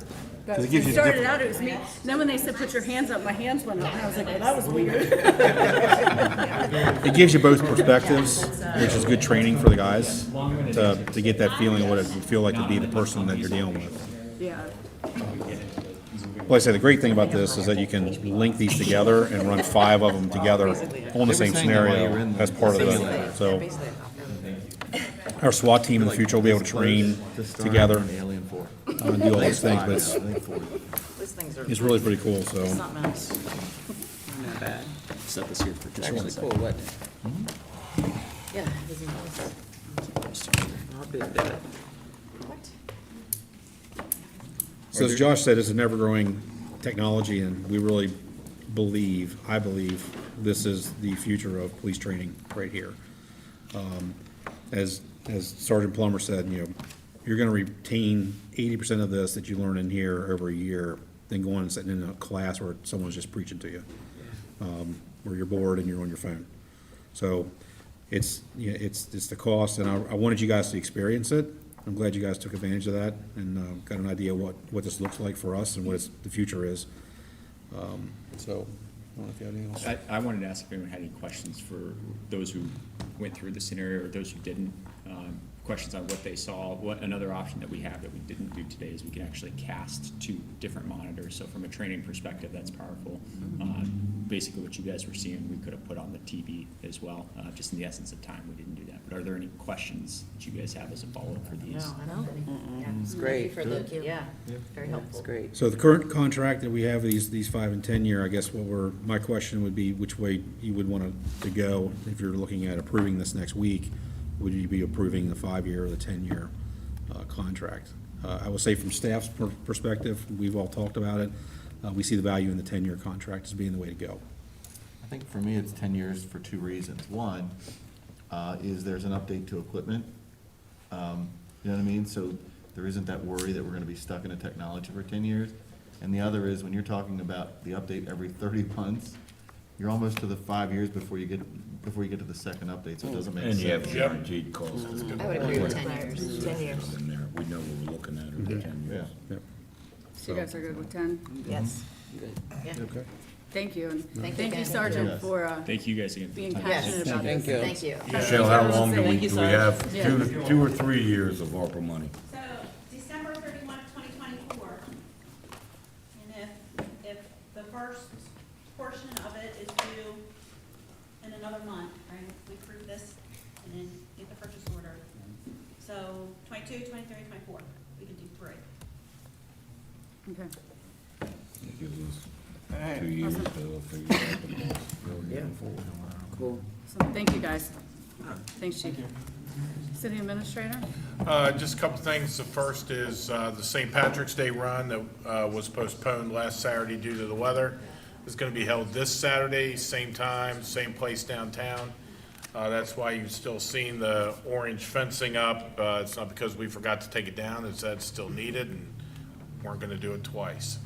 'Cause it gives you started different- out, it was me. Then when they said, put your hands up, my hands went up, and I was like, well, that was weird. It gives you both perspectives, which is good training for the guys, to get that feeling of what it would feel like to be the person that you're dealing with. Yeah. Like I said, the great thing about this is that you can link these together and run 5 of them together on the same scenario as part of the, so. Our SWAT team in the future will be able to train together and do all those things, but it's really pretty cool, so. Something else. Not bad. Set this here for just 1 Actually second. cool, wasn't it? Yeah, it was nice. I'll do that. What? So as Josh said, it's an ever-growing technology, and we really I believe, this is the future of police training right here. As Sergeant Plummer said, you're gonna retain 80% of this that you learn in here over a year, than going and sitting in a class where someone's just preaching to you. Where you're bored and you're on your phone. So, it's the cost, and I wanted you guys to experience it. I'm glad you guys took advantage of that, and got an idea what this looks like for us and what the future is. So, I don't know if you have anything else. I wanted to ask if anyone had any questions for those who went through the scenario or those who didn't. Questions on what they saw. Another option that we have that we didn't do today is we can actually cast 2 different monitors. So from a training perspective, that's powerful. Basically what you guys were seeing, we could have put on the TV as well. Just in the essence of time, we didn't do that. But are there any questions that you guys have as a follow-up for these? No, I don't have any. Yeah, It's great. For the, yeah, very helpful. It's great. So the current contract that we have, these 5 and 10 year, I guess my question would be which way you would want to go if you're looking at approving this next week. Would you be approving the 5-year or the 10-year contract? I will say from staff's perspective, we've all talked about it. We see the value in the 10-year contract as being the way to go. I think for me, it's 10 years for 2 reasons. One, is there's an update to equipment. You know what I mean? So there isn't that worry that we're gonna be stuck in a technology for 10 years. And the other is, when you're talking about the update every 30 months, you're almost to the 5 years before you get to the second update, so it doesn't make sense. And you have guaranteed costs. I would agree with 10 years. 10 years. In there, we know what we're looking at every 10 years. Yep. So you guys are good with 10? Yes. Yeah. Okay. Thank you, and Thank you thank you, again. Sergeant, Yes. for Thank you guys again. being for your time. passionate about this. Thank you. Michelle, how long do we have? Yeah. 2 or 3 years of ARPA money? So, December 31, 2024. And if the first portion of it is due in another month, right? We approve this and then get the purchase order. So 22, 23, 24, we can do 3. Okay. It gives us 2 years to figure out the cost going forward. Cool. So, thank you, guys. Thanks, Chief. City Administrator? Just a couple things. The first is the St. Patrick's Day run that was postponed last Saturday due to the weather is going to be held this Saturday, same time, same place downtown. That's why you've still seen the orange fencing up. It's not because we forgot to take it down, it's that it's still needed and weren't going to do it twice.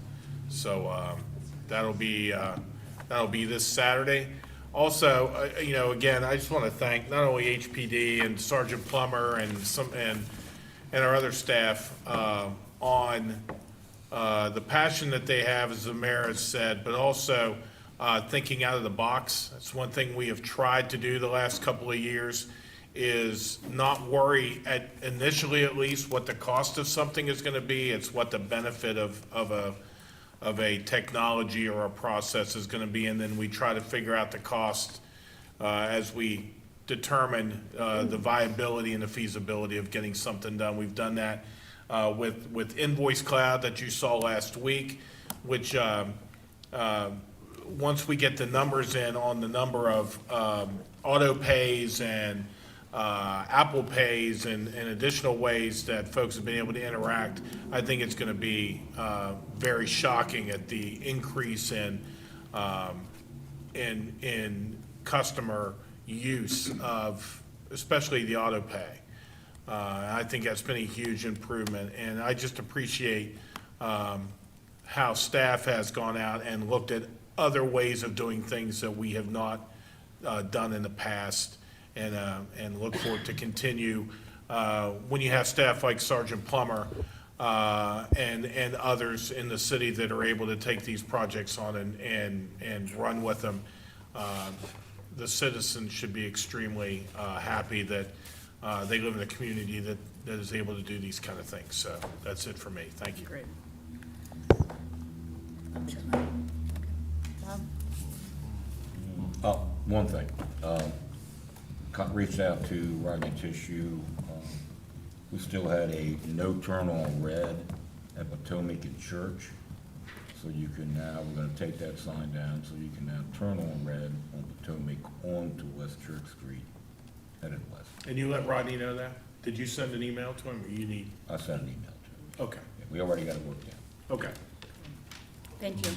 So that'll be this Saturday. Also, again, I just want to thank not only HPD and Sergeant Plummer and our other staff on the passion that they have, as the mayor has said, but also thinking out of the box. That's one thing we have tried to do the last couple of years, is not worry initially at least what the cost of something is going to be. It's what the benefit of a technology or a process is going to be, and then we try to figure out the cost as we determine the viability and the feasibility of getting something done. We've done that with Invoice Cloud that you saw last week, which, once we get the numbers in on the number of auto pays and Apple Pays and additional ways that folks have been able to interact, I think it's going to be very shocking at the increase in customer use of, especially the auto pay. I think that's been a huge improvement, and I just appreciate how staff has gone out and looked at other ways of doing things that we have not done in the past, and look forward to continue when you have staff like Sergeant Plummer and others in the city that are able to take these projects on and run with them. The citizens should be extremely happy that they live in a community that is able to do these kind of things. So that's it for me. Thank you. Great. One thing, reached out to Rodney Tissue, we still had a no turn on red at Potomac and Church. So you can now, we're gonna take that sign down, so you can now turn on red on Potomac onto West Church Street, headed west. And you let Rodney know that? Did you send an email to him, or you need? I sent an email to him. Okay, Yeah, we already got it worked out. okay. Thank you.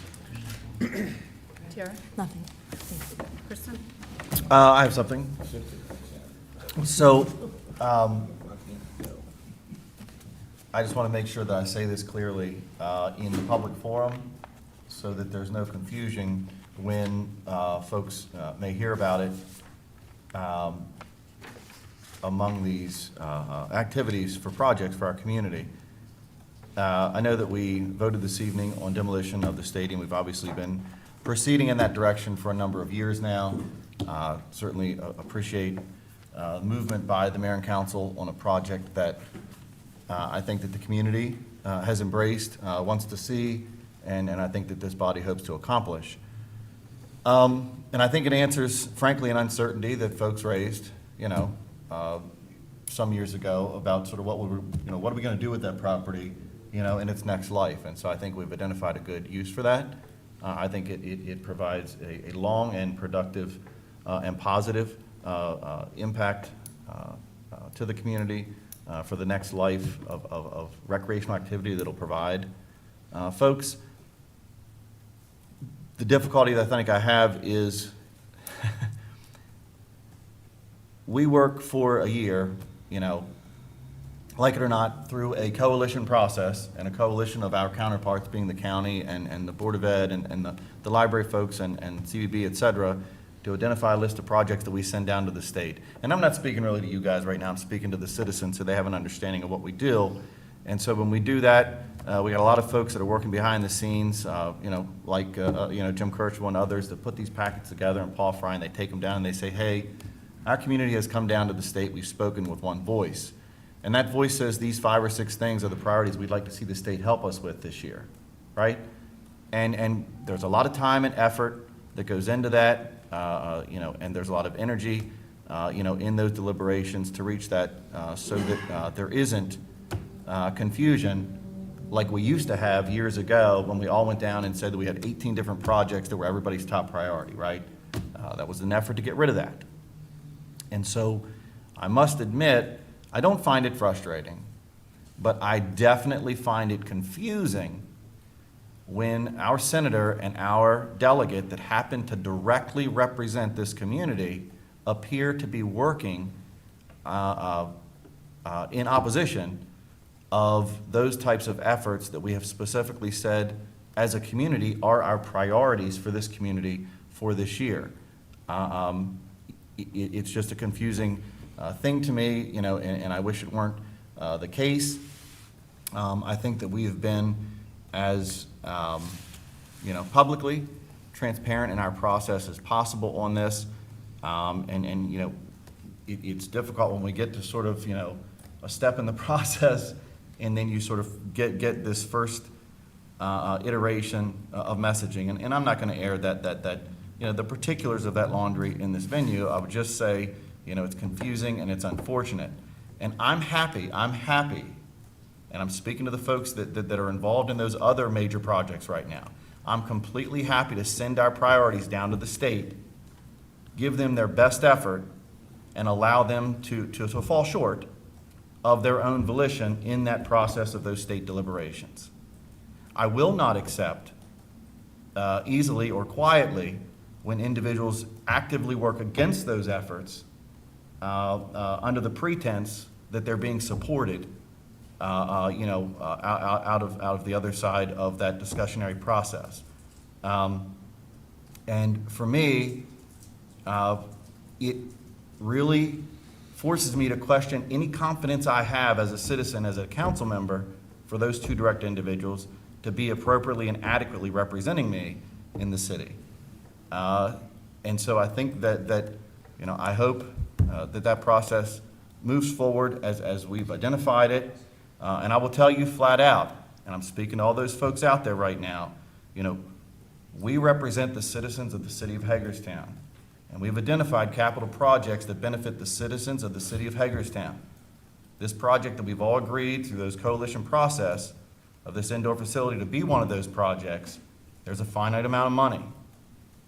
Tiara? Nothing. Kristen? I have something. So, I just want to make sure that I say this clearly in the public forum so that there's no confusion when folks may hear about it among these activities for projects for our community. I know that we voted this evening on demolition of the stadium. We've obviously been proceeding in that direction for a number of years now. Certainly appreciate movement by the mayor and council on a project that I think that the community has embraced, wants to see, and I think that this body hopes to accomplish. And I think it answers, frankly, an uncertainty that folks raised, some years ago about sort of what are we going to do with that property, in its next life. And so I think we've identified a good use for that. I think it provides a long and productive and positive impact to the community for the next life of recreational activity that it'll provide. Folks, the difficulty that I think I have is we work for a year, like it or not, through a coalition process and a coalition of our counterparts being the county and the Board of Ed and the library folks and CVB, et cetera, to identify a list of projects that we send down to the state. And I'm not speaking really to you guys right now, I'm speaking to the citizens so they have an understanding of what we do. And so when we do that, we got a lot of folks that are working behind the scenes, like Jim Kirchwell and others that put these packets together, and Paul Fry, and they take them down and they say, hey, our community has come down to the state, we've spoken with one voice. And that voice says these 5 or 6 things are the priorities we'd like to see the state help us with this year, right? And there's a lot of time and effort that goes into that, and there's a lot of energy, in those deliberations to reach that, so that there isn't confusion like we used to have years ago when we all went down and said that we had 18 different projects that were everybody's top priority, right? That was an effort to get rid of that. And so I must admit, I don't find it frustrating, but I definitely find it confusing when our senator and our delegate that happen to directly represent this community appear to be working in opposition of those types of efforts that we have specifically said as a community are our priorities for this community for this year. It's just a confusing thing to me, and I wish it weren't the case. I think that we have been as, publicly transparent in our process as possible on this. It's difficult when we get to sort of, a step in the process and then you sort of get this first iteration of messaging. And I'm not going to air that the particulars of that laundry in this venue. I would just say, it's confusing and it's unfortunate. And I'm happy, and I'm speaking to the folks that are involved in those other major projects right now, I'm completely happy to send our priorities down to the state, give them their best effort, and allow them to fall short of their own volition in that process of those state deliberations. I will not accept easily or quietly when individuals actively work against those efforts under the pretense that they're being supported, out of the other side of that discussionary process. And for me, it really forces me to question any confidence I have as a citizen, as a council member, for those two direct individuals to be appropriately and adequately representing me in the city. And so I think that I hope that process moves forward as we've identified it. And I will tell you flat out, and I'm speaking to all those folks out there right now, we represent the citizens of the city of Hagerstown. And we've identified capital projects that benefit the citizens of the city of Hagerstown. This project that we've all agreed through those coalition process of this indoor facility to be one of those projects, there's a finite amount of money.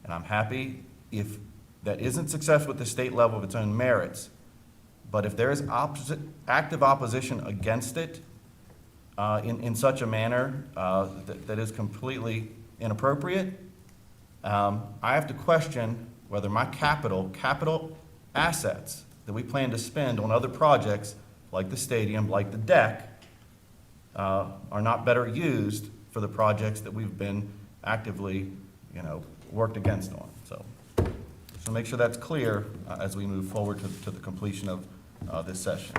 And I'm happy if that isn't successful at the state level of its own merits, but if there is active opposition against it in such a manner that is completely inappropriate, I have to question whether my capital assets that we plan to spend on other projects like the stadium, like the deck, are not better used for the projects that we've been actively, worked against on. So make sure that's clear as we move forward to the completion of this session.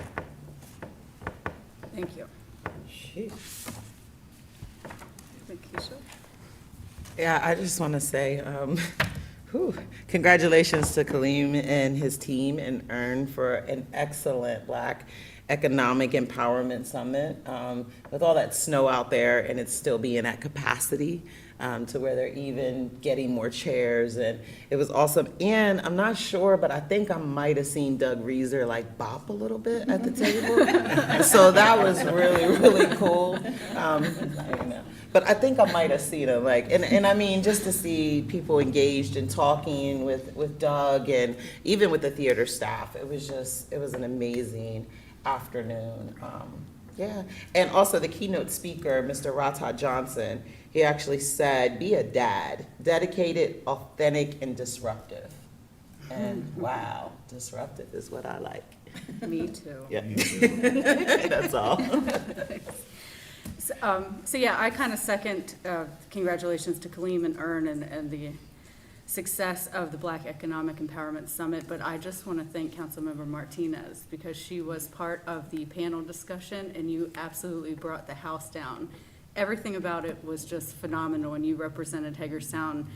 Thank you. Keisha? Yeah, I just want to say, congratulations to Kaleem and his team and Earn for an excellent Black Economic Empowerment Summit. With all that snow out there and it's still being at capacity to where they're even getting more chairs, and it was awesome. And I'm not sure, but I think I might have seen Doug Reeser like bop a little bit at the table. So that was really, really cool. But I think I might have seen him, and I mean, just to see people engaged and talking with Doug and even with the theater staff, it was an amazing afternoon. Yeah, and also the keynote speaker, Mr. Rata Johnson, he actually said, be a dad, dedicated, authentic, and disruptive. And wow, disruptive is what I like. Me too. Yeah, that's all. So yeah, I kind of second congratulations to Kaleem and Earn and the success of the Black Economic Empowerment Summit, but I just want to thank Councilmember Martinez because she was part of the panel discussion and you absolutely brought the house down. Everything about it was just phenomenal, and you represented Hagerstown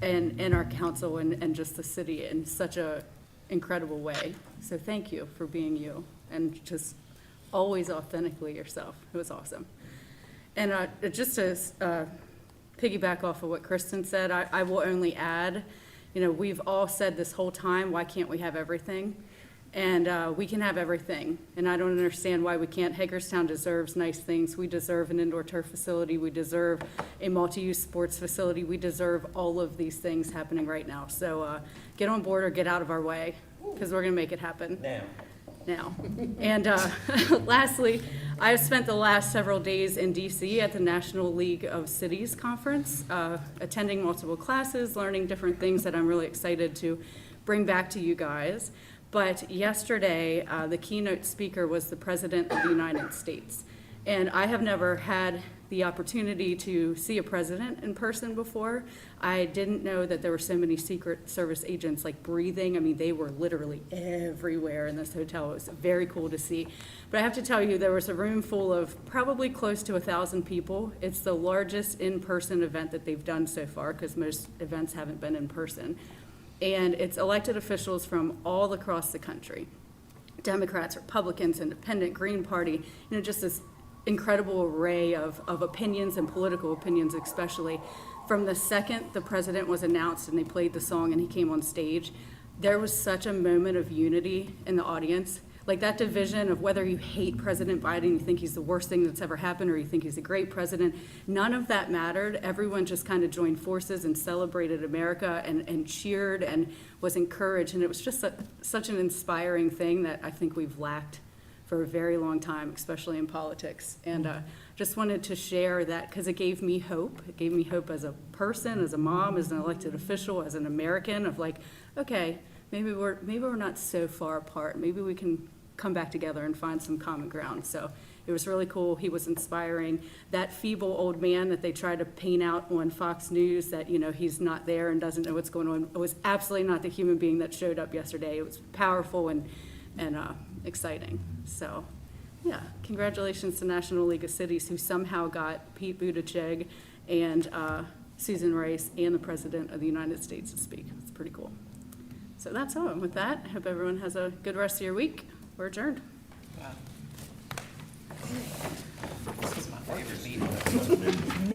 and our council and just the city in such a incredible way. So thank you for being you and just always authentically yourself. It was awesome. And just to piggyback off of what Kristen said, I will only add, we've all said this whole time, why can't we have everything? And we can have everything. And I don't understand why we can't. Hagerstown deserves nice things. We deserve an indoor turf facility. We deserve a multi-use sports facility. We deserve all of these things happening right now. So get on board or get out of our way, because we're going to make it happen. Now. And lastly, I have spent the last several days in DC at the National League of Cities Conference, attending multiple classes, learning different things that I'm really excited to bring back to you guys. But yesterday, the keynote speaker was the President of the United States. And I have never had the opportunity to see a president in person before. I didn't know that there were so many Secret Service agents breathing. I mean, they were literally everywhere in this hotel. It was very cool to see. But I have to tell you, there was a room full of probably close to 1,000 people. It's the largest in-person event that they've done so far, because most events haven't been in person. And it's elected officials from all across the country. Democrats, Republicans, Independent, Green Party, just this incredible array of opinions and political opinions especially. From the second the president was announced and they played the song and he came on stage, there was such a moment of unity in the audience. like that division of whether you hate President Biden, you think he's the worst thing that's ever happened, or you think he's a great president, none of that mattered. Everyone just kind of joined forces and celebrated America and cheered and was encouraged. And it was just such an inspiring thing that I think we've lacked for a very long time, especially in politics. And just wanted to share that because it gave me hope. It gave me hope as a person, as a mom, as an elected official, as an American, of like, okay, maybe we're not so far apart. Maybe we can come back together and find some common ground. So it was really cool. He was inspiring. That feeble old man that they tried to paint out on Fox News, that, you know, he's not there and doesn't know what's going on, it was absolutely not the human being that showed up yesterday. It was powerful and exciting. So, yeah, congratulations to National League of Cities, who somehow got Pete Buttigieg and Susan Rice and the President of the United States to speak. It's pretty cool. So that's all. And with that, I hope everyone has a good rest of your week. We're adjourned. This is my favorite meeting.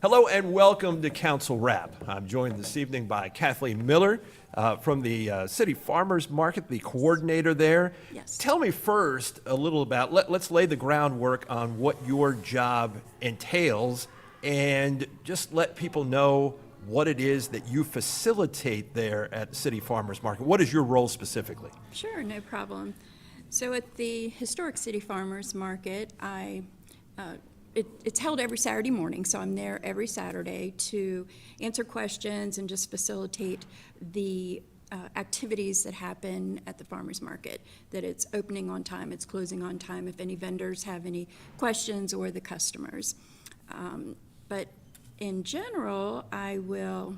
Hello and welcome to Council Wrap. I'm joined this evening by Kathleen Miller from the City Farmers Market, the coordinator there. Yes. Tell me first a little about, let's lay the groundwork on what your job entails and just let people know what it is that you facilitate there at the City Farmers Market. What is your role specifically? Sure, no problem. So at the Historic City Farmers Market, it's held every Saturday morning, so I'm there every Saturday to answer questions and just facilitate the activities that happen at the farmers market, that it's opening on time, it's closing on time, if any vendors have any questions or the customers. But in general, I will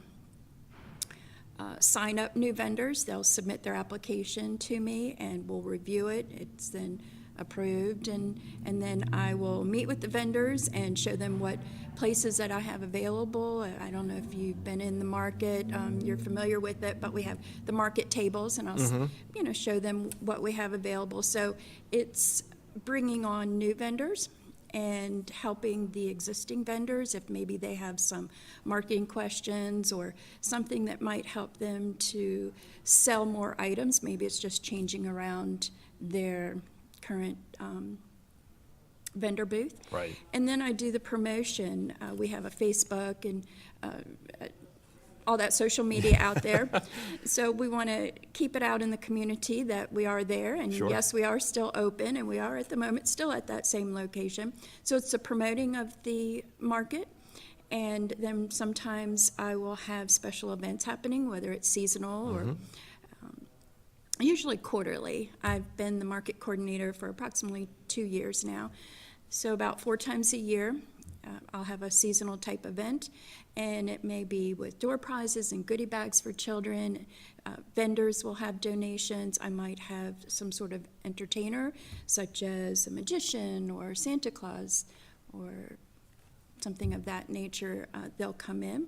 sign up new vendors. They'll submit their application to me and we'll review it. It's then approved, and then I will meet with the vendors and show them what places that I have available. I don't know if you've been in the market, you're familiar with it, but we have the market tables, and I'll show them what we have available. So it's bringing on new vendors and helping the existing vendors if maybe they have some marketing questions or something that might help them to sell more items. Maybe it's just changing around their current vendor booth. Right. And then I do the promotion. We have a Facebook and all that social media out there. So we want to keep it out in the community that we are there. And Sure. yes, we are still open, and we are at the moment still at that same location. So it's the promoting of the market. And then sometimes I will have special events happening, whether it's seasonal or usually quarterly. I've been the market coordinator for approximately 2 years now. So about 4 times a year, I'll have a seasonal type event, and it may be with door prizes and goodie bags for children. Vendors will have donations. I might have some sort of entertainer, such as a magician or Santa Claus or something of that nature. They'll come in.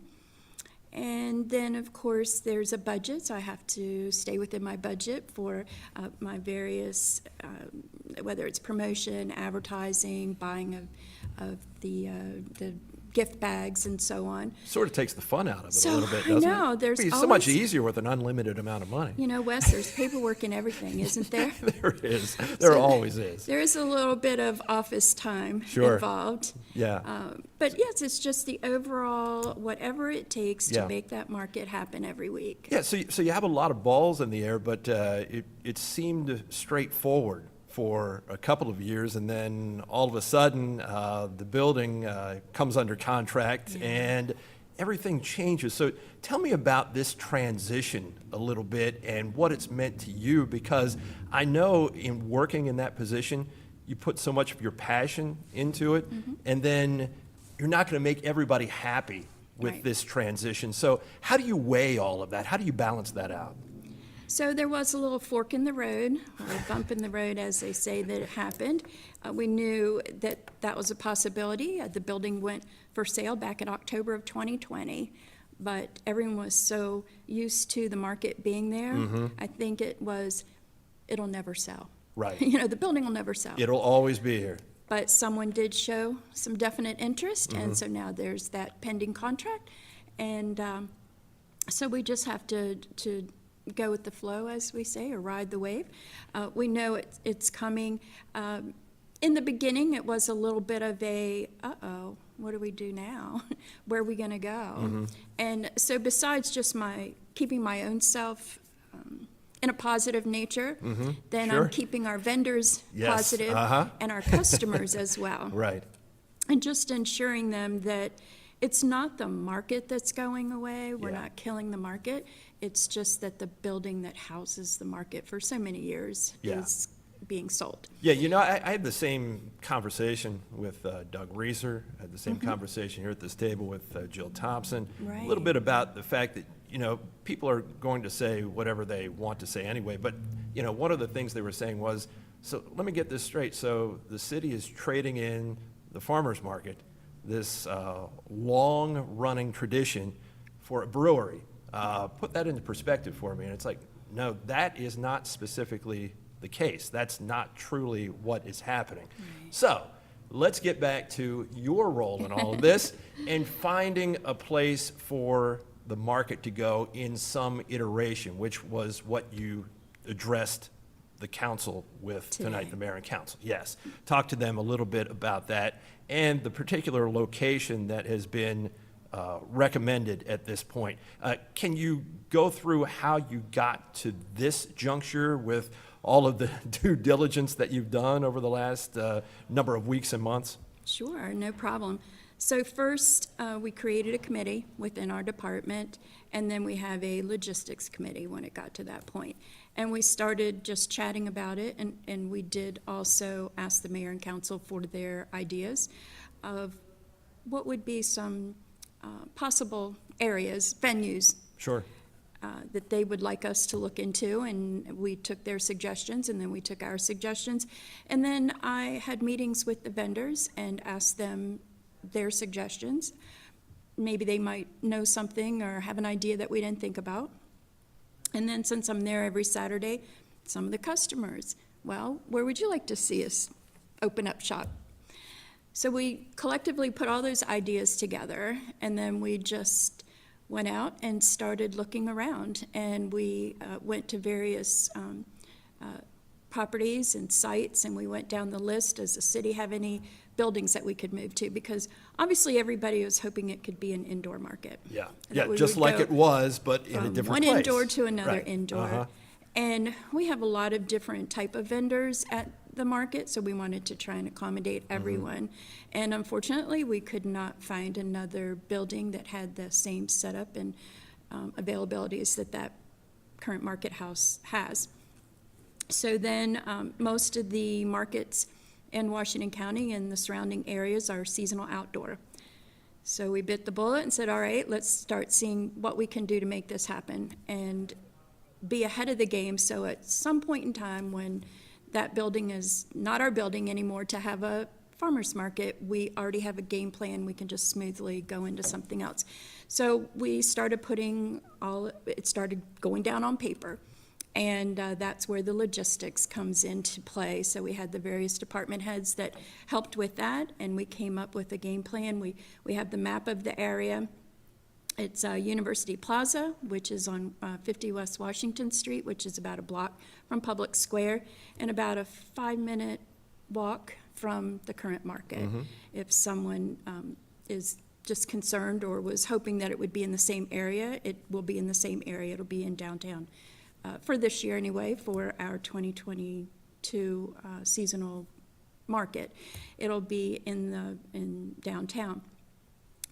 And then, of course, there's a budget, so I have to stay within my budget for my various, whether it's promotion, advertising, buying of the gift bags and so on. Sort of takes the fun out of it So, a little bit, I doesn't know, it? there's It's so much always- easier with an unlimited amount of money. You know, Wes, there's paperwork and everything, isn't there? There is. There So always is. There is a little bit of office time Sure. involved. Yeah. But yes, it's just the overall, whatever it takes to Yeah. make that market happen every week. Yeah, so you have a lot of balls in the air, but it seemed straightforward for a couple of years, and then all of a sudden, the building comes under contract, and everything changes. So tell me about this transition a little bit and what it's meant to you, because I know in working in that position, you put so much of your passion into it, and then you're not going to make everybody happy with Right. this transition. So how do you weigh all of that? How do you balance that out? So there was a little fork in the road, or a bump in the road, as they say, that it happened. We knew that that was a possibility. The building went for sale back in October of 2020, but everyone was so used to the market being there. I think it'll never sell. Right. You know, the building will never sell. It'll always be here. But someone did show some definite interest, and so now there's that pending contract. And so we just have to go with the flow, as we say, or ride the wave. We know it's coming. In the beginning, it was a little bit of a, uh-oh, what do we do now? Where are we going to go? And so besides just keeping my own self in a positive nature, then Sure. I'm keeping our vendors Yes, positive and our customers as well. Right. And just ensuring them that it's not the market that's going away. We're Yeah. not killing the market. It's just that the building that houses the market for so many years Yeah. is being sold. Yeah, you know, I had the same conversation with Doug Reeser, I had the same conversation here at this table with Jill Thompson. A little Right. bit about the fact that, you know, people are going to say whatever they want to say anyway, but, you know, one of the things they were saying was, so let me get this straight. So the city is trading in the farmer's market, this long-running tradition, for a brewery. Put that into perspective for me. And it's like, no, that is not specifically the case. That's not truly what is happening. So let's get back to your role in all of this and finding a place for the market to go in some iteration, which was what you addressed the council with tonight, Today. the mayor and council. Yes. Talk to them a little bit about that and the particular location that has been recommended at this point. Can you go through how you got to this juncture with all of the due diligence that you've done over the last number of weeks and months? Sure, no problem. So first, we created a committee within our department, and then we have a logistics committee when it got to that point. And we started just chatting about it, and we did also ask the mayor and council for their ideas of what would be some possible areas, venues, Sure. that they would like us to look into, and we took their suggestions, and then we took our suggestions. And then I had meetings with the vendors and asked them their suggestions. Maybe they might know something or have an idea that we didn't think about. And then since I'm there every Saturday, some of the customers, well, where would you like to see us open up shop? So we collectively put all those ideas together, and then we just went out and started looking around. And we went to various properties and sites, and we went down the list. Does the city have any buildings that we could move to? Because obviously everybody was hoping it could be an indoor market. Yeah, That yeah, we just would like go it was, but in a from different one place. indoor to another Right. indoor. Uh-huh. And we have a lot of different type of vendors at the market, so we wanted to try and accommodate everyone. And unfortunately, we could not find another building that had the same setup and availabilities that current market house has. So then, most of the markets in Washington County and the surrounding areas are seasonal outdoor. So we bit the bullet and said, all right, let's start seeing what we can do to make this happen and be ahead of the game, so at some point in time when that building is not our building anymore to have a farmer's market, we already have a game plan, we can just smoothly go into something else. So we started it started going down on paper, and that's where the logistics comes into play. So we had the various department heads that helped with that, and we came up with a game plan. We have the map of the area. It's University Plaza, which is on 50 West Washington Street, which is about a block from Public Square, and about a 5-minute walk from the current market. If someone is just concerned or was hoping that it would be in the same area, it will be in the same area. It'll be in downtown for this year anyway, for our 2022 seasonal market. It'll be in downtown.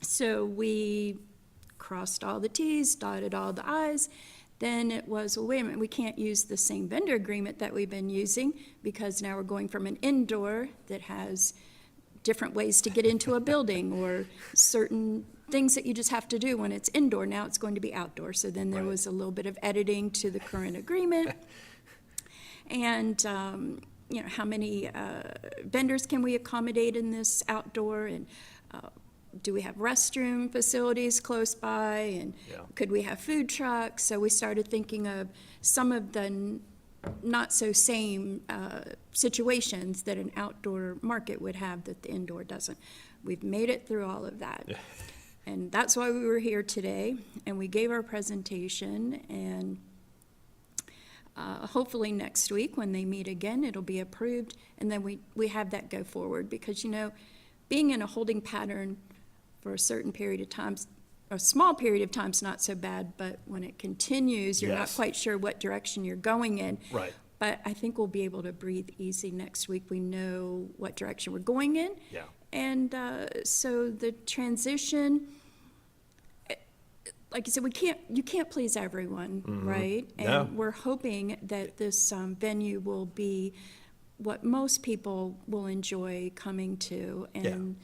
So we crossed all the T's, dotted all the I's. Then it was, well, wait a minute, we can't use the same vendor agreement that we've been using, because now we're going from an indoor that has different ways to get into a building or certain things that you just have to do when it's indoor. Now it's going to be outdoor. So then there was a little bit of editing to the current agreement. And, how many vendors can we accommodate in this outdoor? And do we have restroom facilities close by, and could we have food trucks? So we started thinking of some of the not so same situations that an outdoor market would have that the indoor doesn't. We've made it through all of that. And that's why we were here today, and we gave our presentation, and hopefully next week when they meet again, it'll be approved, and then we have that go forward. Because, being in a holding pattern for a certain period of time, a small period of time is not so bad, but when it continues, you're not quite sure what direction you're going in. Right. But I think we'll be able to breathe easy next week. We know what direction we're going in. Yeah. And so the transition, like I said, you can't please everyone, right? No. And we're hoping that this venue will be what most people will enjoy coming to. And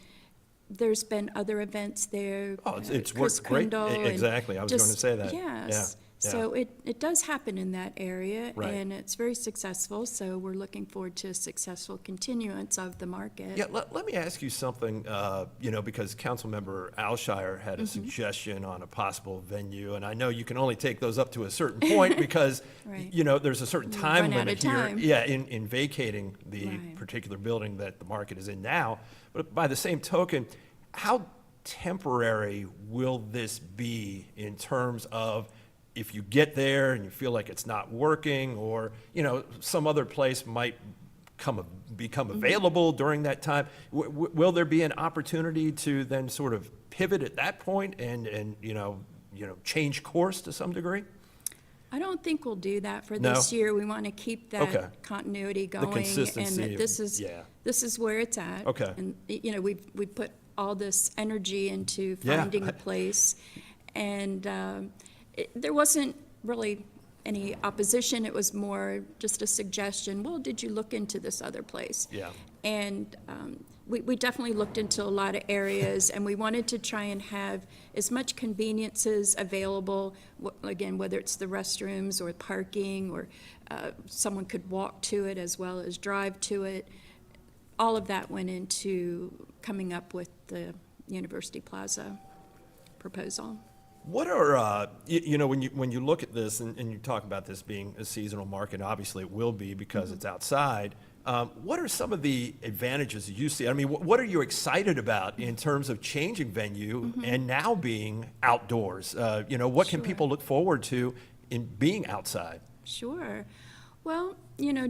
there's been other events there. Oh, it's Chris worked great. Krindle and Exactly. I was going to just- say that. Yes. So it does happen in that area, Right. and it's very successful, so we're looking forward to a successful continuance of the market. Yeah, let me ask you something, because Councilmember Alshire had a suggestion on a possible venue, and I know you can only take those up to a certain point because, Right. there's a certain We time run out limit of here. time. Yeah, in vacating the Right. particular building that the market is in now. But by the same token, how temporary will this be in terms of if you get there and you feel like it's not working, or, some other place might become available during that time? Will there be an opportunity to then sort of pivot at that point and change course to some degree? I don't think we'll do that for No? this year. We want to keep that Okay. continuity going. consistency And that this of- is, yeah. this is where it's at. Okay. And, we've put all this energy into Yeah. finding a place. And there wasn't really any opposition. It was more just a suggestion. Well, did you look into this other place? Yeah. And we definitely looked into a lot of areas, and we wanted to try and have as much conveniences available, again, whether it's the restrooms or parking, or someone could walk to it as well as drive to it. All of that went into coming up with the University Plaza proposal. What are, when you look at this and you talk about this being a seasonal market, obviously it will be because it's outside, what are some of the advantages you see? I mean, what are you excited about in terms of changing venue and now being outdoors? What can people look forward to in being outside? Sure. Well,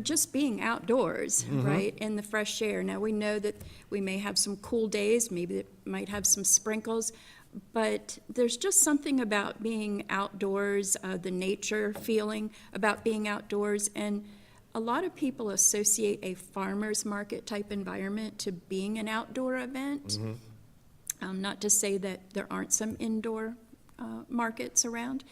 just being outdoors, right, in the fresh air. Now, we know that we may have some cool days, maybe it might have some sprinkles, but there's just something about being outdoors, the nature feeling about being outdoors. And a lot of people associate a farmer's market type environment to being an outdoor event. Not to say that there aren't some indoor markets around,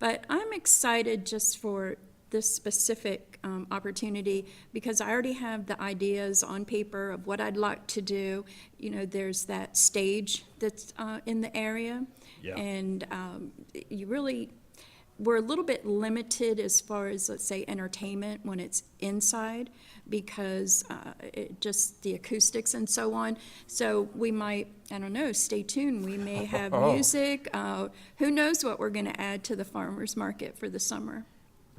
but I'm excited just for this specific opportunity because I already have the ideas on paper of what I'd like to do. There's that stage that's in the area. Yeah. And we're a little bit limited as far as, let's say, entertainment when it's inside because just the acoustics and so on. So we might, I don't know, stay tuned. We may have music. Who knows what we're going to add to the farmer's market for the summer.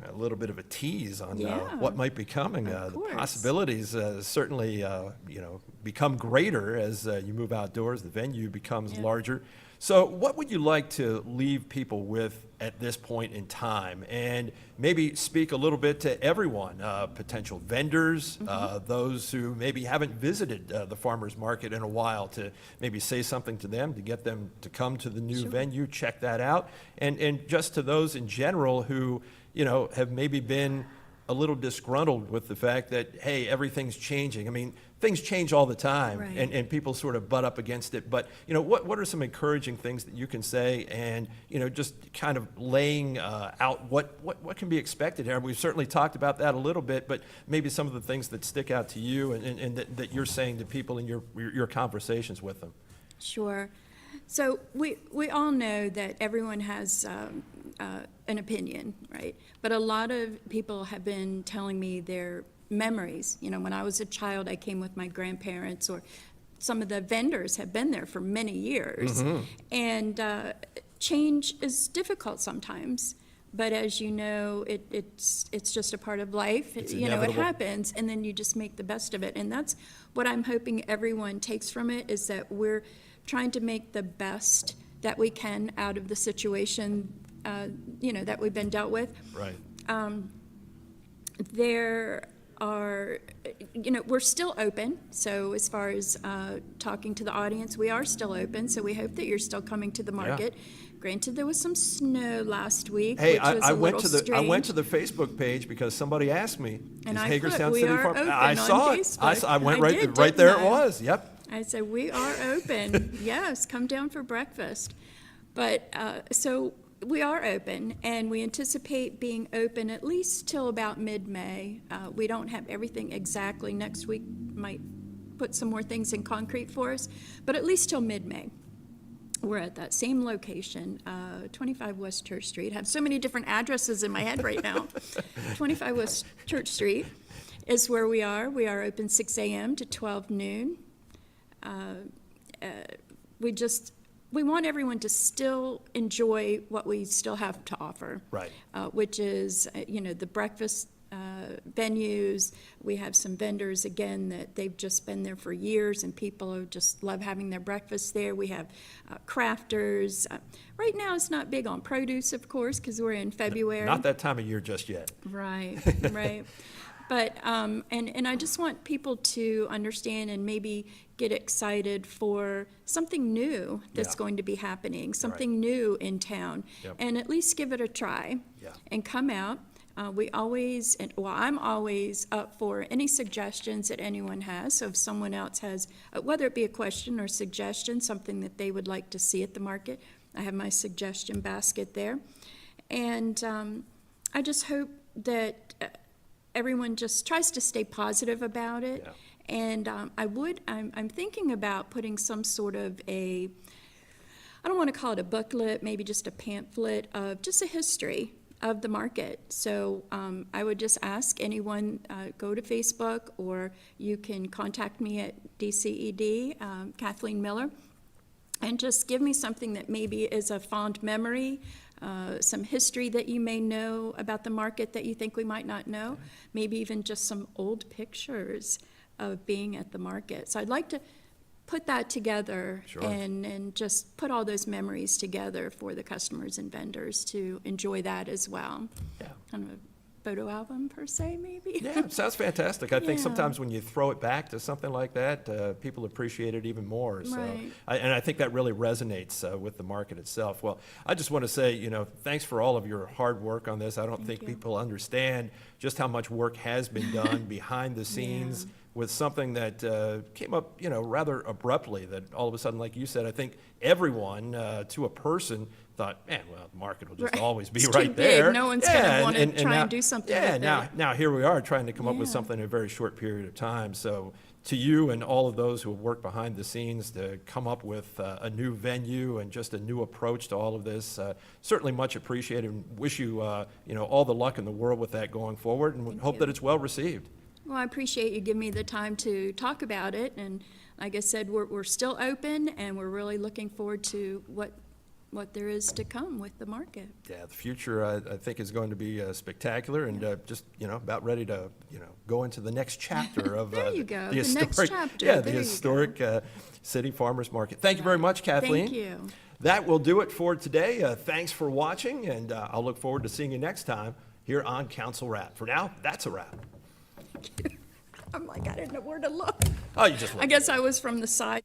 A little bit of a tease on Yeah. what might be coming. Of The course. possibilities certainly, become greater as you move outdoors. The venue becomes Yeah. larger. So what would you like to leave people with at this point in time? And maybe speak a little bit to everyone, potential vendors, those who maybe haven't visited the farmer's market in a while, to maybe say something to them, to get them to come to the new venue, check that out. And just to those in general who, have maybe been a little disgruntled with the fact that, hey, everything's changing. I mean, things change all the time, Right. and people sort of butt up against it. But, what are some encouraging things that you can say and, just kind of laying out what can be expected here? We've certainly talked about that a little bit, but maybe some of the things that stick out to you and that you're saying to people in your conversations with them. Sure. So we all know that everyone has an opinion, right? But a lot of people have been telling me their memories. When I was a child, I came with my grandparents, or some of the vendors have been there for many years. And change is difficult sometimes. But as you know, it's just a part of life. It's It inevitable. happens, and then you just make the best of it. And that's what I'm hoping everyone takes from it, is that we're trying to make the best that we can out of the situation, that we've been dealt with. Right. There are, we're still open. So as far as talking to the audience, we are still open. So we hope that you're still coming to the market. Granted, there was some snow last week, Hey, which was I a went little to the strange. I went to the Facebook page because somebody asked me, And is I Hagerstown put, "We City are Farm?" open I on saw it. Facebook. I went I right did, right there. It didn't I? was. Yep. I said, we are open. Yes, come down for breakfast. But, so we are open, and we anticipate being open at least till about mid-May. We don't have everything exactly. Next week might put some more things in concrete for us, but at least till mid-May. we're at that same location, 25 West Church Street. I have so many different addresses in my head right now. 25 West Church Street is where we are. We are open 6 a.m. to 12 noon. We want everyone to still enjoy what we still have to offer. Right. Which is, the breakfast venues. We have some vendors, again, that they've just been there for years, and people who just love having their breakfast there. We have crafters. Right now, it's not big on produce, of course, because we're in February. Not that time of year just yet. Right, right. But, and I just want people to understand and maybe get excited for something new that's going to be happening, something new in town, and at least give it a try and come out. I'm always up for any suggestions that anyone has. So if someone else has, whether it be a question or suggestion, something that they would like to see at the market, I have my suggestion basket there. And I just hope that everyone just tries to stay positive about it. And I'm thinking about putting some sort of I don't want to call it a booklet, maybe just a pamphlet of just a history of the market. So I would just ask anyone, go to Facebook, or you can contact me at DCED, Kathleen Miller, and just give me something that maybe is a fond memory, some history that you may know about the market that you think we might not know, maybe even just some old pictures of being at the market. So I'd like to put that together and just put all those memories together for the customers and vendors to enjoy that as well. Kind of a photo album per se, maybe. Yeah, sounds fantastic. I think sometimes when you throw it back to something like that, people appreciate it even more. So, Right. and I think that really resonates with the market itself. Well, I just want to say, thanks for all of your hard work on this. I don't think people understand just how much work has been done behind the scenes with something that came up, rather abruptly, that all of a sudden, like you said, I think everyone, to a person, thought, man, well, the market will just always be It's right too there. big. No one's gonna want to try now- and do something Yeah, with it. now here we are trying to come up with something in a very short period of time. So to you and all of those who have worked behind the scenes to come up with a new venue and just a new approach to all of this, certainly much appreciated, and wish you, all the luck in the world with that going forward, and hope that it's well received. Well, I appreciate you giving me the time to talk about it, and like I said, we're still open, and we're really looking forward to what there is to come with the market. Yeah, the future, I think, is going to be spectacular, and just, about ready to, go into the next chapter of There you go, the the historic, next chapter. yeah, the There you historic City Farmers Market. Thank you very much, Kathleen. Thank you. That will do it for today. Thanks for watching, and I'll look forward to seeing you next time here on Council Wrap. For now, that's a wrap. I'm like, I didn't know where to look. Oh, you just looked. I guess I was from the side.